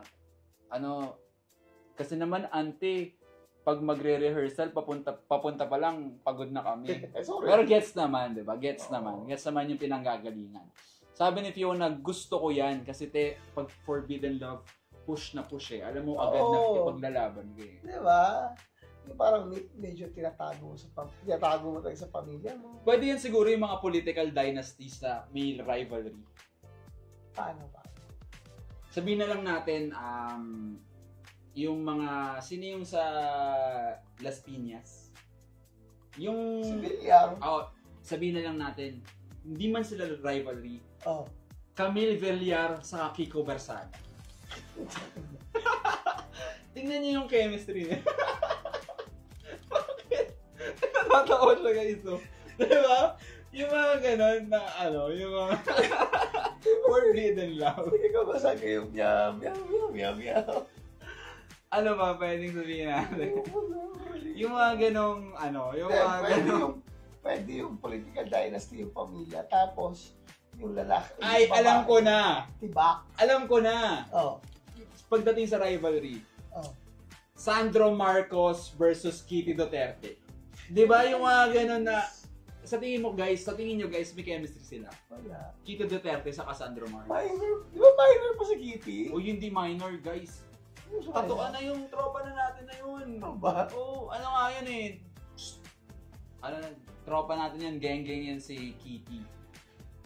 kasi naman ante, pag magre-rehearsal, papunta pa lang, pagod na kami. Pero gets naman, di ba? Gets naman yung pinanggagalingan. Sabi ni Fiona, gusto ko yan kasi pag forbidden love, push na push eh. Alam mo, agad na ipaglalaban ka eh. Di ba? Parang medyo tinatago mo tayo sa pamilya mo. Pwede yan siguro yung mga political dynasties na may rivalry. Paano ba? Sabihin na lang natin, yung sino yung sa Las Piñas? Yung... Si Villar. Sabihin na lang natin, hindi man sila rivalry. Camille Villar sa Kiko Bersada. Tingnan niyo yung chemistry niya. Bakit? Natatawa siya guys. Diba? Yung mga ganon na yung mga forbidden love. Sige ka ba sa kayo? Meow. Ano ba pwedeng sabihin natin? Yung mga ganong, yung mga ganong... Pwede yung political dynasty, yung pamilya. Tapos, yung lalaki. Ay, yung alam ko na. Tibak. Alam ko na. Pagdating sa rivalry. Sandro Marcos versus Kitty Duterte. Di ba yung mga ganon na sa tingin mo guys, may chemistry sila? Wala. Kito Duterte sa Cassandra Mar. Minor. Di ba minor pa sa Kitty? O hindi minor, guys. Katuan na yung tropa na natin na yun. Ano ba? Oo, ano nga yan eh. Tropa natin yan, gang-gang yan si Kitty.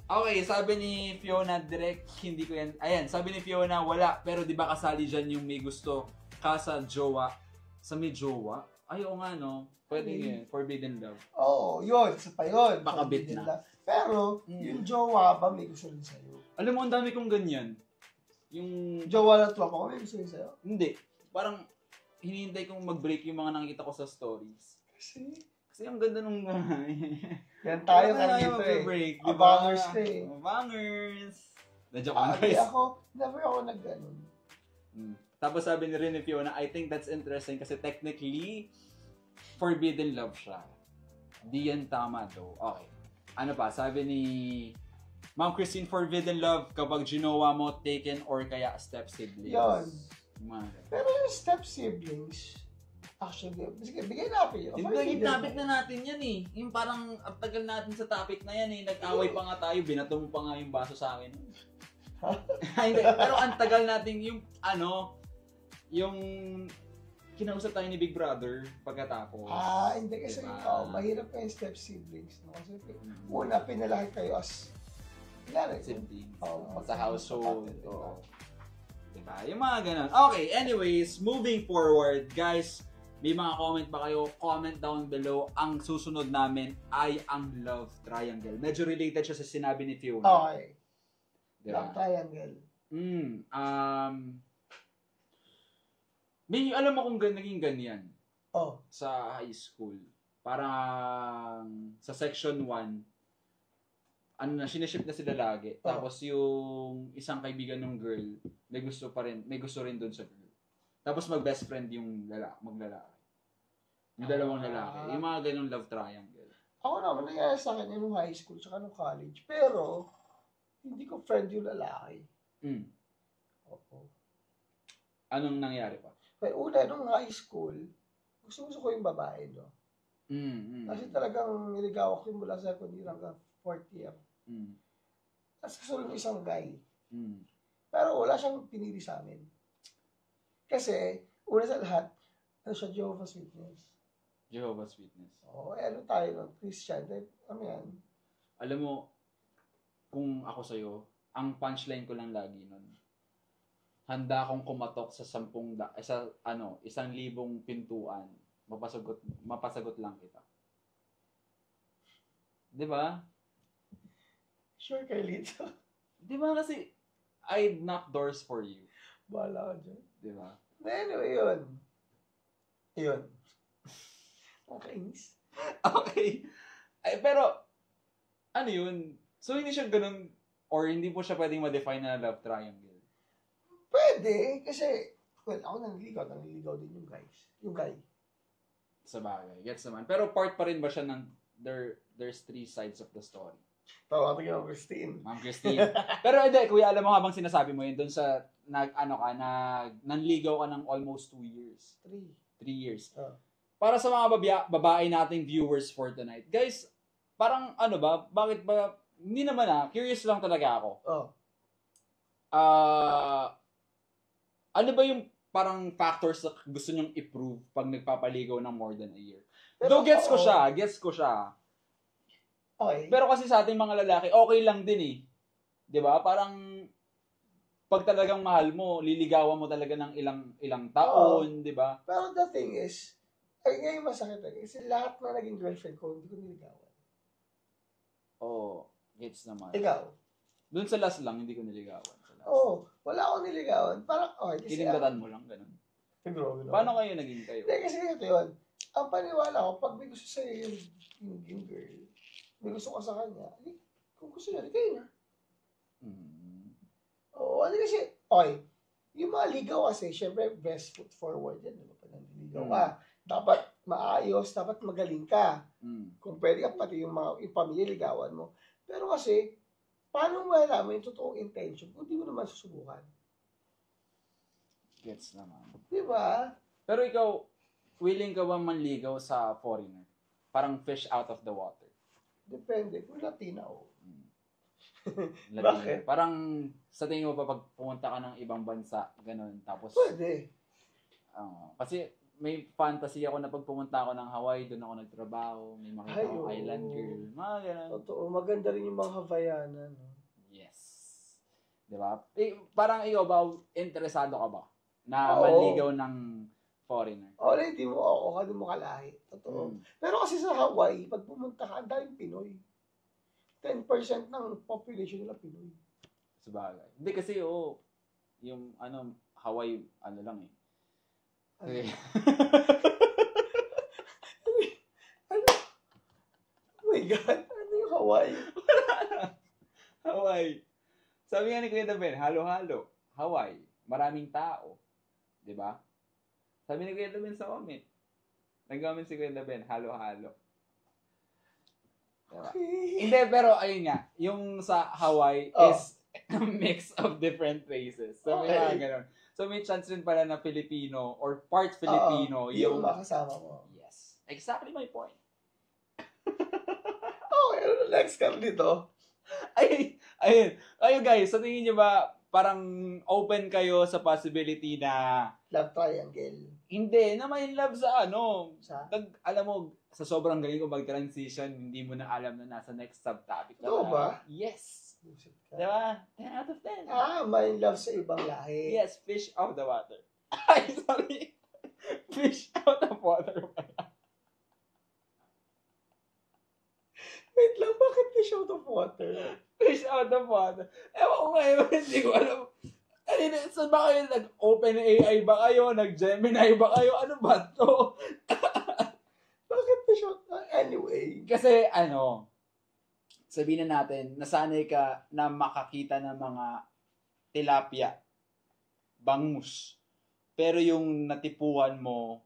Okay, sabi ni Fiona, direct, hindi ko yan. Ayan, sabi ni Fiona, wala. Pero di ba kasali dyan yung may gusto ka sa jowa? Sa may jowa? Ay, oo nga, no? Pwede yun. Forbidden love. Oo, yun. Isa pa yun. Makabit na. Love. Pero, yung jowa ba may gusto rin sa'yo? Alam mo, ang dami kong ganyan. Yung... Jowa na tropa ko, may gusto rin sa'yo? Hindi. Parang, hinihintay kong mag-break yung mga nakikita ko sa stories. Kasi ang ganda nung... Yan tayo kanito eh. Diba? Abangers ka eh. Abangers! Na-joke ko guys. Never ako nag-ganon. Tapos sabi ni Rene Fiona, I think that's interesting kasi technically, forbidden love siya. Di yan tama though. Okay. Ano pa? Sabi ni Ma'am Christine, forbidden love kapag ginawa mo, taken or kaya step siblings. Yun. Pero yung step siblings, actually, sige, bigay natin yun. Topic na natin yan eh. Yung parang, ang tagal natin sa topic na yan eh. Nag-away pa nga tayo, binato mo pa nga yung baso sa akin. Pero ang tagal natin yung, yung kinausap tayo ni Big Brother pagkatapos. Hindi kasi mahirap pa yung step siblings. No? Kasi una, pinalaki kayo as siblings. Sa household. Diba? Yung mga ganun. Okay, anyways, moving forward, guys, may mga comment ba kayo? Comment down below. Ang susunod namin ay ang love triangle. Medyo related siya sa sinabi ni Fiona. Okay. Diba? Love triangle. May alam mo kung naging ganyan sa high school. Parang sa section 1, siniship na sila lagi. Tapos yung isang kaibigan ng girl, may gusto rin doon sa girl. Tapos mag-best friend yung maglalaki. Yung dalawang lalaki. Yung mga ganong love triangle. Ako naman, nangyari sa akin yung high school tsaka nung college. Pero, hindi ko friend yung lalaki. Oo. Anong nangyari pa? Kaya una, nung high school, gusto ko yung babae, no? Kasi talagang niligaw ko yung mula sa second year hanggang fourth year. Tapos gusto yung isang guy. Pero wala siyang pinili sa amin. Kasi, una sa lahat, siya Jehovah's Witness. Jehovah's Witness. Oo, tayo nun? Christian. Yan? Alam mo, kung ako sa'yo, ang punchline ko lang lagi nun, handa akong kumatok sa 1,000 pintuan. Mapasagot lang kita. 'Di ba? Sure, Carlito. 'Di ba kasi I'd knock doors for you. Bahala ka dyan. 'Di ba? Anyway, yun. Nakainis. Okay. Pero, ano yun? So, hindi siya ganun, or hindi mo siya pwedeng ma-define na love triangle? Pwede, kasi, ako nanliligaw din yung guys. Yung guy. Sa bagay, gets naman. Pero part pa rin ba siya ng, there's 3 sides of the story? Tawagin yung Christine. Ma'am Christine. Pero hindi, kuya, alam mo habang sinasabi mo yun, doon sa, nanligaw ka ng almost 2 years. 3 years. Para sa mga babae nating viewers for tonight, guys, parang bakit ba, hindi naman curious lang talaga ako. Ano ba yung parang factors na gusto nyong i-prove pag nagpapaligaw ng more than a year? Pero, though gets ko siya. Okay. Pero kasi sa ating mga lalaki, okay lang din eh. 'Di ba? Parang pag talagang mahal mo, liligawan mo talaga ng ilang taon, 'di ba? Pero the thing is, ngayon masakit kasi lahat na naging girlfriend ko, hindi ko niligawan. Gets naman. Ikaw? Doon sa last lang, hindi ko niligawan. Wala akong niligawan. Parang, kinindatan mo lang, ganun. Siguro. Paano kayo naging kayo? Hindi, kasi ito yun. Ang paniwala ko, pag may gusto sa'yo yung girl, may gusto ka sa kanya, kung gusto niya, kayo na. Kasi, yung mga ligaw kasi, syempre, best foot forward yan. Pag nanliligaw ka, dapat maayos, dapat magaling ka. Kung pwede ka, pati yung pamilya ligawan mo. Pero kasi, paano mo malaman yung totoong intention kung di mo naman susubukan? Gets naman. Diba? Pero ikaw, willing ka ba manligaw sa foreigner? Parang fish out of the water. Depende. Kung Latina, Latina. Bakit? Parang sa tingin mo ba pag pumunta ka ng ibang bansa, ganun, tapos... Pwede. Kasi may fantasy ako na pag pumunta ako ng Hawaii, doon ako nagtrabaho, may makita akong island girl, mga ganun. Totoo, maganda rin yung mga Havaiana, no? Yes. Diba? Parang ikaw ba, interesado ka ba na manligaw ng foreigner? Hindi mo ako, hindi mo kalahi. Totoo. Pero kasi sa Hawaii, pag pumunta ka, ang daming Pinoy. 10% ng population nila Pinoy. Sabagay. Hindi kasi, yung Hawaii, lang eh. Okay. Oh my God, ano yung Hawaii? Hawaii. Sabi nga ni Kuya Daben, halo-halo. Hawaii, maraming tao. Diba? Sabi ni Kuya Daben sa comment. Nag-comment si Kuya Daben, halo-halo. Diba? Okay. Hindi, pero ayun nga, yung sa Hawaii is a mix of different races. So, may mga ganun. So, may chance rin pala na Filipino or part Filipino yung makasama mo. Yes. Exactly my point. Ano next kami dito? Ayun guys, sa tingin nyo ba parang open kayo sa possibility na love triangle? Hindi, na may love sa alam mo, sa sobrang galing ko mag-transition, hindi mo na alam na nasa next subtopic. Oo ba? Yes. Diba? 10 out of 10. May love sa ibang lahi. Yes, fish out of the water. Ay, sorry. Fish out of water. Wait lang, bakit fish out of water? Fish out of water. Ewan ko ngayon, hindi ko alam. Saan ba kayo? Nag-open AI ba kayo? Nag-Gemini ba kayo? Ano ba to? Bakit fish out? Anyway. Kasi sabihin na natin, nasanay ka na makakita ng mga tilapia, bangus. Pero yung natipuan mo,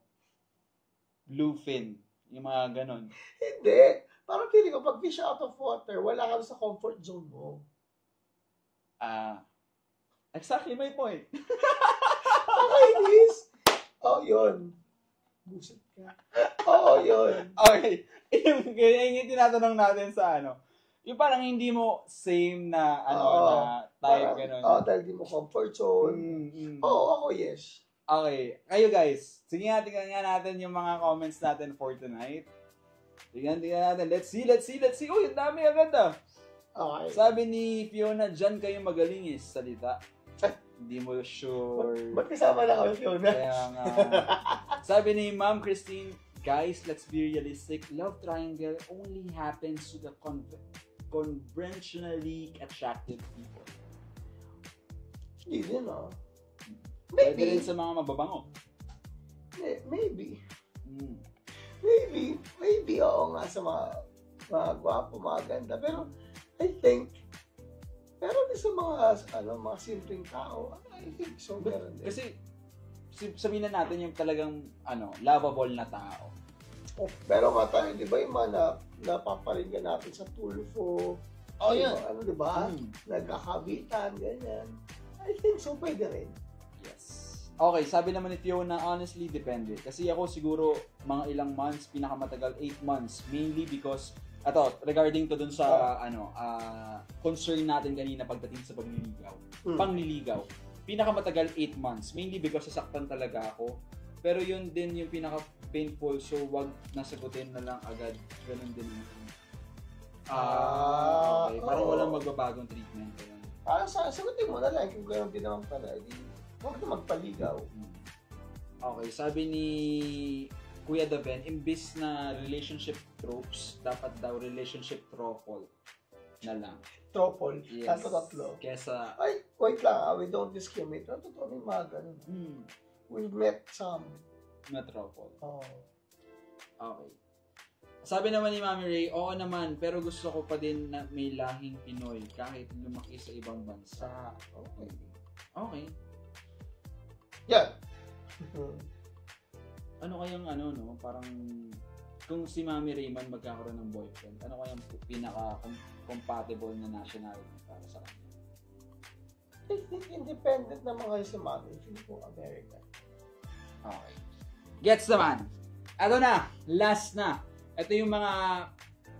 bluefin, yung mga ganon. Hindi. Parang feeling ko, pag fish out of water, wala ka sa comfort zone mo. Exactly my point. Nakainis. Yun. Buset ka. Yun. Okay. Yung tinatanong natin sa yung parang hindi mo same na na type, gano'n. Dahil di mo comfort zone. Ako yes. Okay. Kayo guys, sige nga, tingnan nga natin yung mga comments natin for tonight. Tingnan natin. Let's see. Uy, ang dami agad Okay. Sabi ni Fiona, dyan kayo magaling salita. Hindi mo sure. Ba't kasama na kami, Fiona? Kaya nga. Sabi ni Ma'am Christine, guys, let's be realistic. Love triangle only happens to the conventionally attractive people. Hindi din, Pwede rin sa mga mababango. Maybe, nga sa mga gwapo, mga ganda. Pero, I think, din sa mga simpleng tao, I think so, meron din. Kasi, sabihin na natin yung talagang, lovable na tao. Pero nga tayo, di ba, yung mga napaparinggan natin sa Tulfo, yan. Di ba? Nagkakabitan, ganyan. I think so, pwede rin. Yes. Okay, sabi naman ni Fiona, honestly, depende. Kasi ako siguro, mga ilang months, pinakamatagal, 8 months. Mainly because, regarding to dun sa, concern natin kanina pagdating sa pangliligaw. Pinakamatagal 8 months. Mainly because sasaktan talaga ako. Pero yun din yung pinaka-painful, so wag nasagutin na lang agad. Ganun din yun. Okay. Parang walang magbabagong treatment. Sagutin mo na lang kung gano'n din naman pala. Huwag na magpaligaw. Okay, sabi ni Kuya Daven, imbis na relationship tropes, dapat daw relationship truffle na lang. Truffle? Yes. Tatlo. Kesa... Ay, wait lang, we don't discriminate. Totoo may mga ganun. We've met some. Na truffle. Okay. Sabi naman ni Mami Ray, oo naman, pero gusto ko pa din na may lahing Pinoy kahit lumaki sa ibang bansa. Okay. Yan. Ano kayang parang kung si Mami Rayman magkakaroon ng boyfriend, ano kayang pinaka-compatible na nationality para sa kanya? I think independent naman kayo si Mami. Hindi po American. Okay. Gets naman. Ito na. Last na. Ito yung mga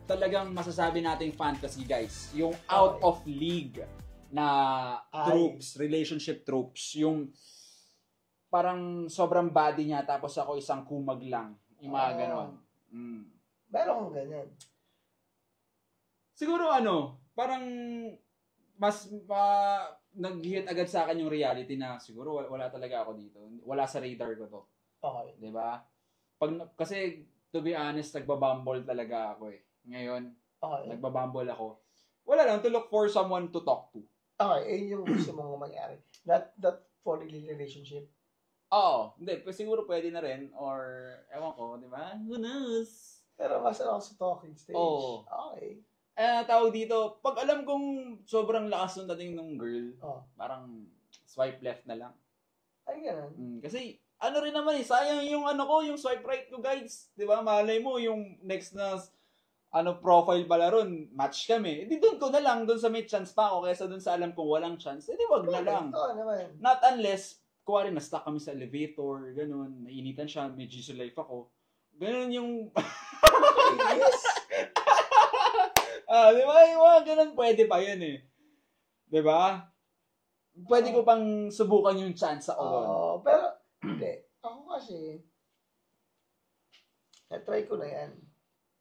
talagang masasabi nating fantasy, guys. Yung out of league na tropes, relationship tropes. Yung parang sobrang body niya tapos ako isang kumag lang. Yung mga ganon. Meron kang ganyan. Siguro parang mas nag-hit agad sa akin yung reality na siguro wala talaga ako dito. Wala sa radar ko to. Okay. 'Di ba? Kasi to be honest, nagbabumble talaga ako eh. Ngayon, nagbabumble ako. Wala lang, to look for someone to talk to. Okay, yung gusto mong mangyari. Not for relationship. Oo, hindi. Siguro pwede na rin. Or, ewan ko, di ba? Who knows? Pero mas ako sa talking stage. Oo. Okay. Tawag dito, pag alam kong sobrang lakas ng dating ng girl, parang swipe left na lang. Ay, ganun. Kasi, rin naman sayang yung yung swipe right ko, guys. Di ba? Malay mo, yung next na profile pala ron, match kami. Di doon ko na lang, doon sa may chance pa ako, kaysa doon sa alam kong walang chance, di wag na lang. Naman. Not unless, kuwari na-stuck kami sa elevator, ganun, nainitan siya, may Jesus life ako. Ganun yung... Yes! Di ba? Yung mga ganun, pwede pa yun eh. Di ba? Pwede ko pang subukan yung chance ako doon. Pero, hindi. Ako kasi, na-try ko na yan.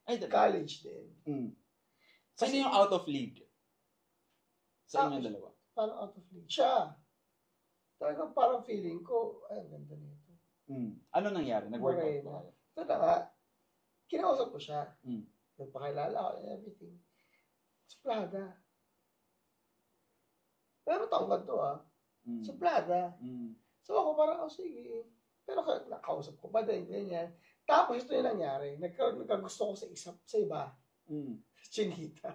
College din. Sino yung out of league? Sa inyong dalawa? Parang out of league. Siya. Talagang parang feeling ko, ay, ganda nito. Ano nangyari? Nag-workout po? Ito na nga, kinausap ko siya. Nagpakilala ako and everything. Suplada. Pero tangkad to Suplada. So ako parang, sige. Pero nakausap ko pa din, ganyan. Tapos ito yung nangyari. Nagkagusto ko sa iba. Chinita.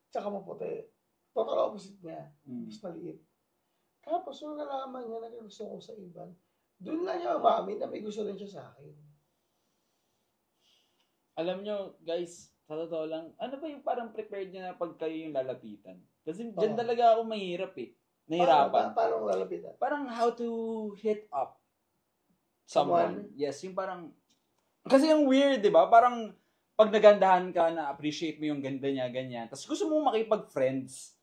Tsaka maputi. Total opposite niya. Mas maliit. Tapos nung nalaman niya, nagkagusto ko sa iba, doon lang niya umamin na may gusto rin siya sa akin. Alam nyo, guys, sa totoo lang, ano ba yung parang prepared niya na pag kayo yung lalapitan? Kasi dyan talaga ako mahirap eh. Nahirapan. Paano lalapitan? Parang how to hit up someone. Yes, yung parang, kasi yung weird, di ba? Parang, pag nagandahan ka, na-appreciate mo yung ganda niya, ganyan. Tapos gusto mo makipag-friends.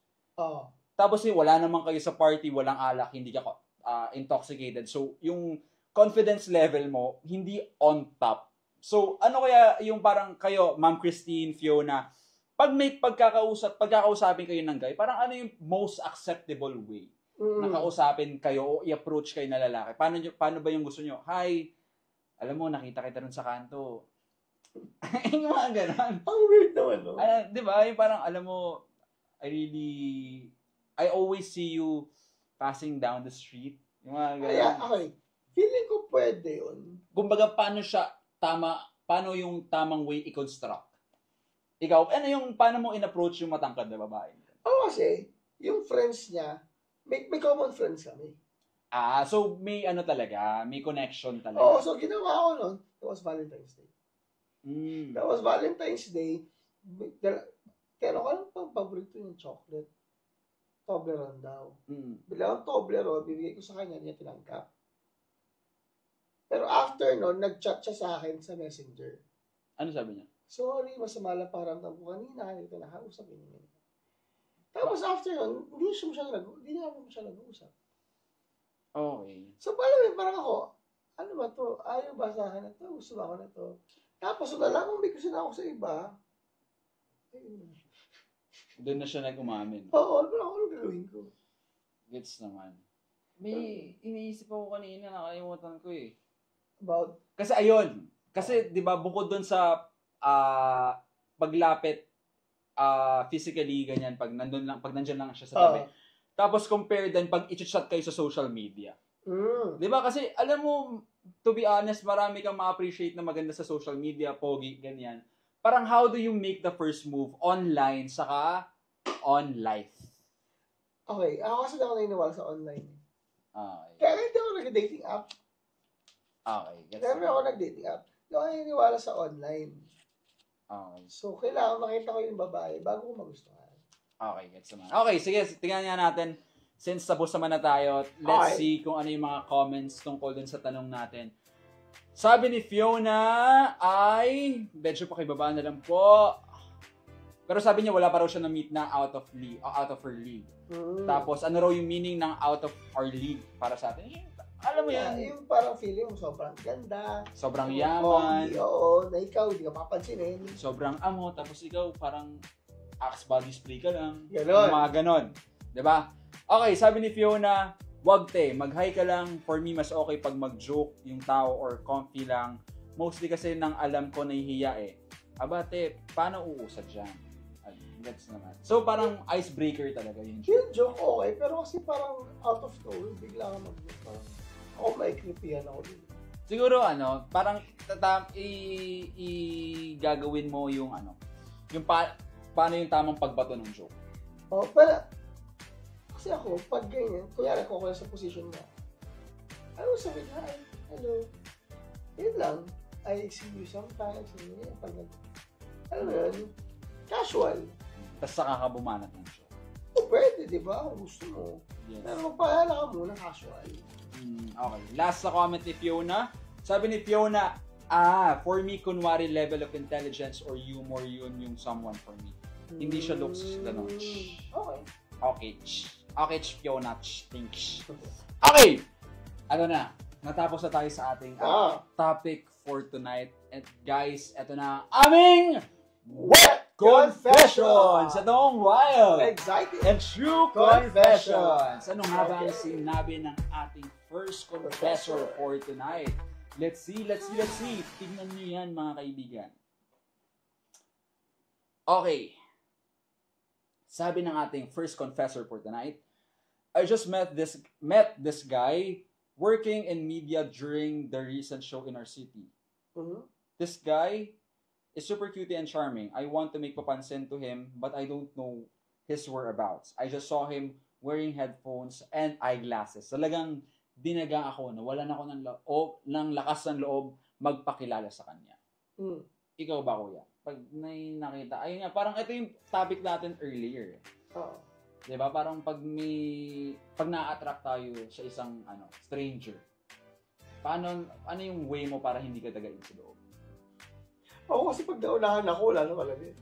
Tapos wala naman kayo sa party, walang alak, hindi ka intoxicated. So, yung confidence level mo, hindi on top. So, ano kaya yung parang kayo, Ma'am Christine, Fiona, pag may pagkakausapin kayo ng guy, parang ano yung most acceptable way na kausapin kayo o i-approach kayo na lalaki? Paano ba yung gusto nyo? Hi, alam mo, nakita kita rin sa kanto. Yung mga ganon. Ang weird naman, no? Di ba? Yung parang, alam mo, I always see you passing down the street. Yung mga ganon. Okay. Feeling ko pwede yun. Kumbaga, paano yung tamang way i-construct? Ikaw, paano mo in-approach yung matangkad na babae? Kasi, yung friends niya, may common friends kami. So may talaga, may connection talaga. So ginawa ko nun, it was Valentine's Day. That was Valentine's Day. Kaya ako lang pang paborito yung chocolate. Toblerone daw. Bilang Toblerone, bibigay ko sa kanya, niya tinangkap. Pero after nun, nag-chat siya sa akin sa Messenger. Ano sabi niya? Sorry, masama lang paramdam ko kanina. Ito nakausap niya. Tapos after nun, hindi naman siya nag-uusap. Okay. So, parang ako, ano ba to? Ayaw ba sa akin na to? Gusto ba ako na to? Tapos, nalaman may gusto na ako sa iba. Ayun. Doon na siya nag-umamin. Oo, ano gagawin ko? Gets naman. May iniisip ako kanina, nakalimutan ko eh. About? Kasi ayun. Kasi, di ba, bukod doon sa paglapit physically, ganyan, pag nandyan lang siya sa tabi. Tapos compare din pag i-chat kayo sa social media. Di ba? Kasi, alam mo, to be honest, marami kang ma-appreciate na maganda sa social media, pogi, ganyan. Parang how do you make the first move online saka on life? Okay. Ako kasi ako naniniwala sa online. Okay. Kaya hindi ako nag-dating app. Okay. Kaya ako nag-dating app. Hindi ako naniniwala sa online. Okay. So, kailangan makita ko yung babae bago ko magustuhan. Okay, gets naman. Okay, sige, tingnan nga natin. Since tapos naman na tayo, let's see kung ano yung mga comments tungkol dun sa tanong natin. Sabi ni Fiona ay, medyo pakibaba na lang po. Pero sabi niya wala pa raw siya na-meet na out of her league. Tapos ano raw yung meaning ng out of our league para sa atin? Alam mo yan. Yung parang feeling mo sobrang ganda. Sobrang yaman. Oo, na ikaw, hindi ka papansinin. Sobrang amo, tapos ikaw parang axe body spray ka lang. Ganon. Mga ganon. Diba? Okay, sabi ni Fiona, wag te, mag-hi ka lang. For me, mas okay pag mag-joke yung tao or comfy lang. Mostly kasi nang alam ko nahihiya eh. Aba te, paano uusad dyan? Gets naman. So, parang icebreaker talaga yun. Yung joke okay, pero kasi parang out of nowhere, bigla ka mag-joke. Parang, ako may creepy ako din. Siguro, parang gagawin mo yung yung paano yung tamang pagbato ng joke. Oh, pero, kasi ako, pag ganyan, kunyari ako sa position niya, ano sabi na, hello, yun lang, I see you sometimes, pag alam mo yun, casual. Tapos saka ka bumanat ng show. O pwede, di ba? Kung gusto mo. Yes. Pero magpaalala ka muna, casual. Okay. Last sa comment ni Fiona. Sabi ni Fiona, for me, kunwari level of intelligence or humor yun yung someone for me. Hindi siya looks ganun. Okay. Okay, Fiona. Thanks. Okay! Ano na? Natapos na tayo sa ating topic for tonight. And guys, eto na aming Wet Confessions! Itong wild! Exciting! And true confessions! Ano nga ba ang sinabi ng ating first confessor for tonight? Let's see. Tignan nyo yan, mga kaibigan. Okay. Sabi ng ating first confessor for tonight, I just met this guy working in media during the recent show in our city. This guy is super cute and charming. I want to make papansin to him, but I don't know his whereabouts. I just saw him wearing headphones and eyeglasses. Talagang dinaga ako, nawalan ako ng lakas ng loob magpakilala sa kanya. Ikaw ba, kuya? Pag nakita, ayun nga, parang ito yung topic natin earlier. Diba? Parang pag na-attract tayo sa isang stranger, ano yung way mo para hindi ka tagain sa loob? Ako kasi pag naunahan ako, wala naman lang eh.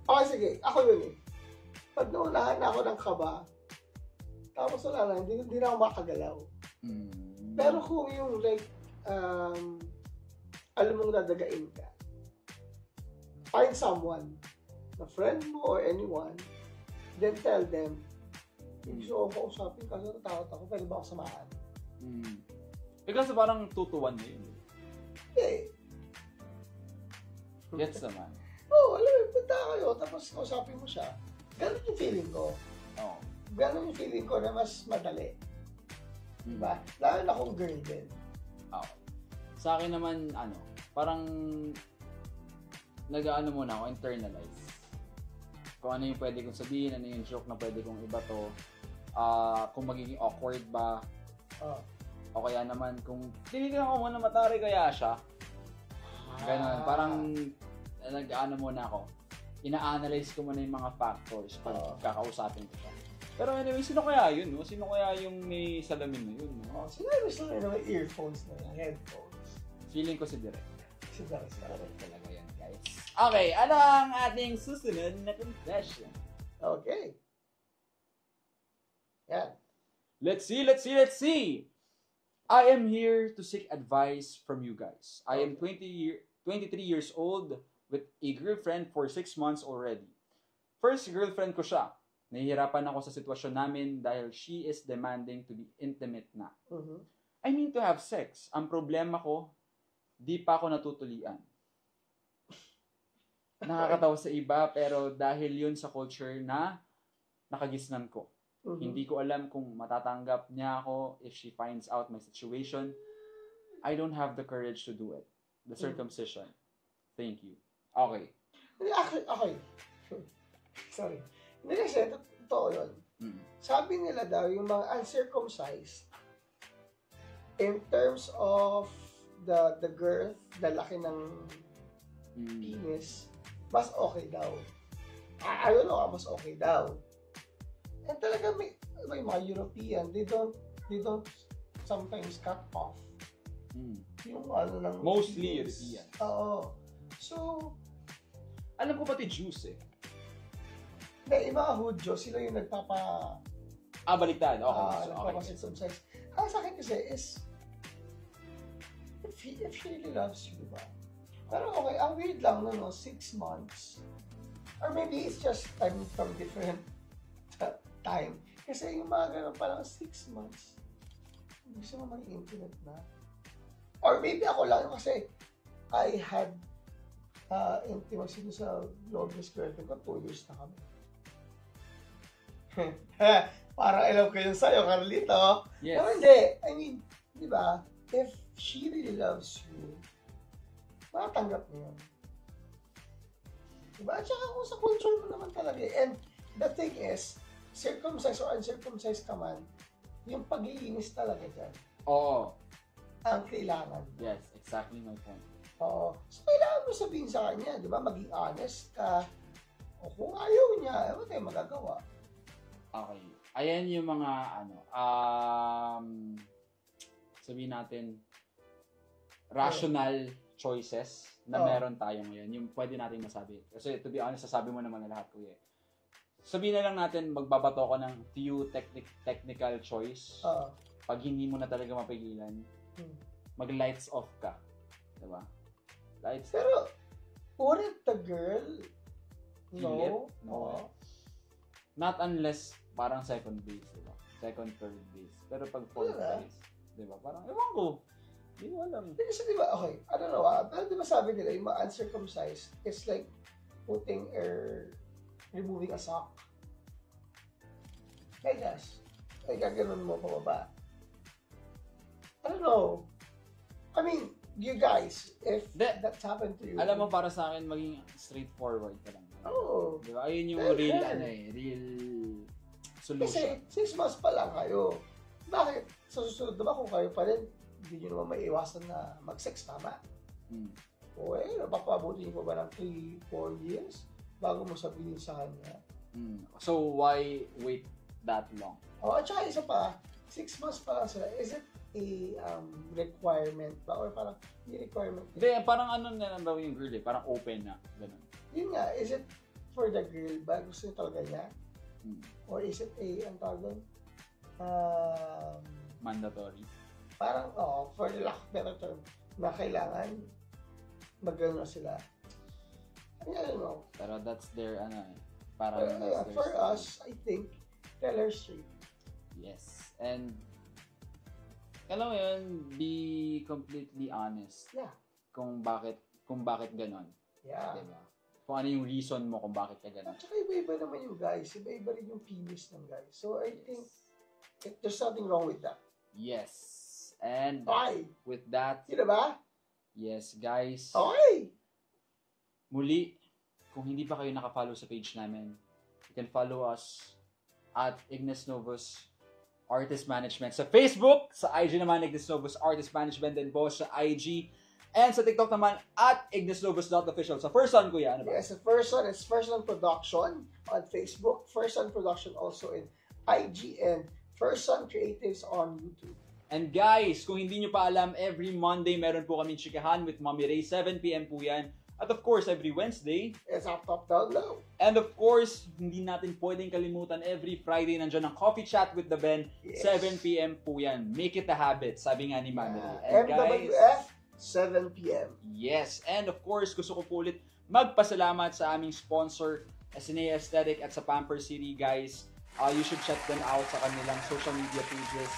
Okay, sige. Ako yun eh. Pag naunahan ako ng kaba, tapos wala lang, hindi na ako makagalaw. Pero kung yung like, alam mong dadagain ka, find someone, a friend mo or anyone, then tell them, gusto ko kausapin kasi natakot ako, pwede ba ako samahan? Kasi parang 2-1 na yun. Gets naman. Alam mo, punta kayo, tapos kausapin mo siya. Ganun yung feeling ko. Ganun yung feeling ko na mas madali. Diba? Lalo na kung girl din. Sa akin naman, parang nag-ano muna ako, internalize. Kung ano yung pwede kong sabihin, ano yung joke na pwede kong ibato, kung magiging awkward ba, o kaya naman kung tinitignan ko muna matari kaya siya. Ganun, parang nag-ano muna ako. Ina-analyze ko muna yung mga factors pag kakausapin ko siya. Pero anyway, sino kaya yun? No? Sino kaya yung may salamin na yun? No? Sino na may earphones na headphones? Feeling ko si Direk. Si Direk talaga yan, guys. Okay, ano ang ating susunod na confession? Okay. Yan. Let's see! I am here to seek advice from you guys. I am 23 years old with a girlfriend for 6 months already. First girlfriend ko siya. Nahihirapan ako sa sitwasyon namin dahil she is demanding to be intimate na. I mean to have sex. Ang problema ko, di pa ako natutulian. Nakakatawa sa iba pero dahil yun sa culture na nakagisnan ko. Hindi ko alam kung matatanggap niya ako if she finds out my situation. I don't have the courage to do it. The circumcision. Thank you. Okay. Okay. Sorry. Hindi kasi, totoo yun. Sabi nila daw, yung mga uncircumcised, in terms of the girth, the laki ng penis, mas okay daw. I don't know, mas okay daw. And talaga may mga European, they don't sometimes cut off. Yung ng mostly European. Oo. So, alam ko pati Jews eh. yung mga Hudyo, sila yung baliktad. Okay. Nagpapasircumcise. Sa akin kasi is, if she really loves you, diba? Pero okay, ang weird lang, 6 months. Or maybe it's just from different time. Kasi yung mga ganun, parang 6 months. Gusto mo maging intimate na. Or maybe ako lang, kasi I had intimacy sa longest girlfriend ko, 2 years na kami. Parang alam ko yun sa'yo, Carlito. Yes. Pero hindi. I mean, di ba? If she really loves you, matatanggap mo yun. Diba? At saka kung sa culture mo naman talaga. And the thing is, circumcised or uncircumcised ka man, yung paglilinis talaga dyan. Oo. Ang kailangan. Yes, exactly my point. Oo. So, kailangan mo sabihin sa kanya, di ba? Maging honest ka. O kung ayaw niya, ano tayo magagawa? Okay. Ayan yung mga, sabihin natin, rational choices na meron tayo ngayon. Yung pwede natin masabi. Kasi to be honest, sasabi mo naman na lahat, kuya. Sabihin na lang natin, magbabato ko ng few technical choice. Pag hindi mo na talaga mapigilan, mag-lights off ka. Diba? Lights off. Pero, wouldn't the girl know? No. Not unless parang second base, diba? Second, third base. Pero pag fourth base, diba? Parang, ewan ko. Hindi ko alam. Kasi diba, okay, I don't know, pero diba sabi nila, yung mga uncircumcised, it's like putting or removing a sock. I guess. Ay, gaganon mo pababa. I don't know. I mean, you guys, if that's happened to you. Alam mo, para sa akin, maging straightforward ka lang. Oo. Diba? Ayun yung real solution. Kasi 6 months pa lang kayo. Bakit? Sa susunod naman kung kayo pa rin, hindi nyo naman maiiwasan na mag-sex, tama? O napapabuti nyo pa ba ng 3-4 years bago mo sabihin sa kanya? So, why wait that long? At saka isa pa, 6 months pa lang sila. Is it a requirement ba? Or parang hindi requirement? Hindi, parang ano na lang daw yung girl eh. Parang open na. Ganun. Yun nga, is it for the girl ba? Gusto niya talaga niya? Or is it ang tawag doon? Mandatory. Parang, for the lack of better term, na kailangan mag-ano sila. I don't know. Pero that's their, parang for us, I think, tell her straight. Yes. And, alam mo yun, be completely honest. Yeah. Kung bakit ganon. Yeah. Diba? Kung ano yung reason mo kung bakit ka ganon. At saka iba-iba naman yung guys. Iba-iba rin yung penis ng guys. So, I think, there's nothing wrong with that. Yes. And with that, yun ba? Yes, guys. Okay. Muli, kung hindi pa kayo nakafollow sa page namin, you can follow us at Ignis Novus Artist Management sa Facebook, sa IG naman Ignis Novus Artist Management din po sa IG, and sa TikTok naman at ignisnovus.official. Sa First Son, kuya, ano ba? Yes, sa First Son, it's First Son Production on Facebook, First Son Production also in IG, and First Son Creatives on YouTube. And guys, kung hindi nyo pa alam, every Monday meron po kami chikahan with Mommy Ray, 7 p.m. po yan. At of course, every Wednesday, it's Up Top Down Low. And of course, hindi natin pwedeng kalimutan, every Friday nandiyan ang Coffee Chat with the Ben, 7 p.m. po yan. Make it a habit, sabi nga ni Mommy Ray. And MWF, 7 p.m. Yes, and of course, gusto ko po ulit magpasalamat sa aming sponsor, Asinea Aesthetic at sa Pampers City, guys. You should check them out sa kanilang social media pages.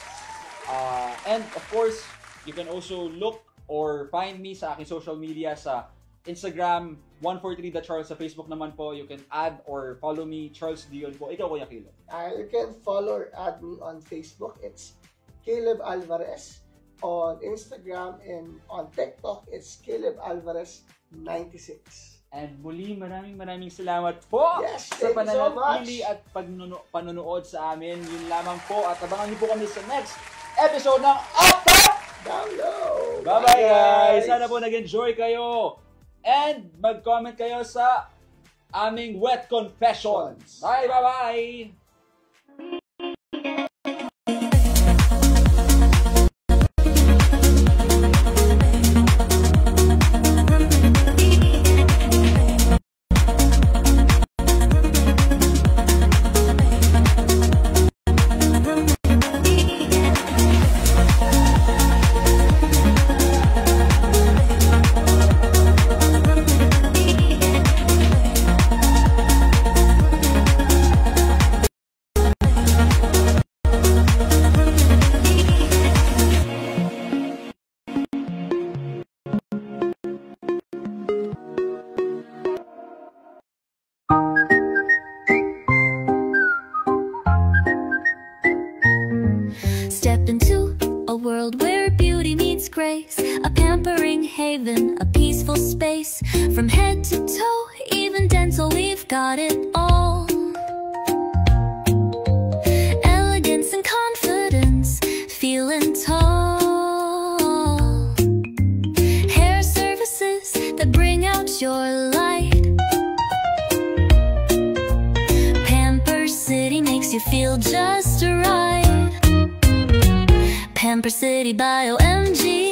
And of course, you can also look or find me sa aking social media sa Instagram, 143thecharles, sa Facebook naman po. You can add or follow me, Charles Dion po. Ikaw, Kuya Caleb. You can follow or add me on Facebook. It's Caleb Alvarez. On Instagram and on TikTok, it's Caleb Alvarez 96. And muli, maraming salamat po sa pananatili at panonood sa amin. Yun lamang po. At abangan niyo po kami sa next episode ng Up Top Down Low. Bye-bye, guys! Sana po nag-enjoy kayo. And mag-comment kayo sa aming Wet Confessions. Bye-bye! haven, a peaceful space. From head to toe, even dental, we've got it all. Elegance and confidence, feeling tall. Hair services that bring out your light. Pampers City makes you feel just right. Pampers City by OMG.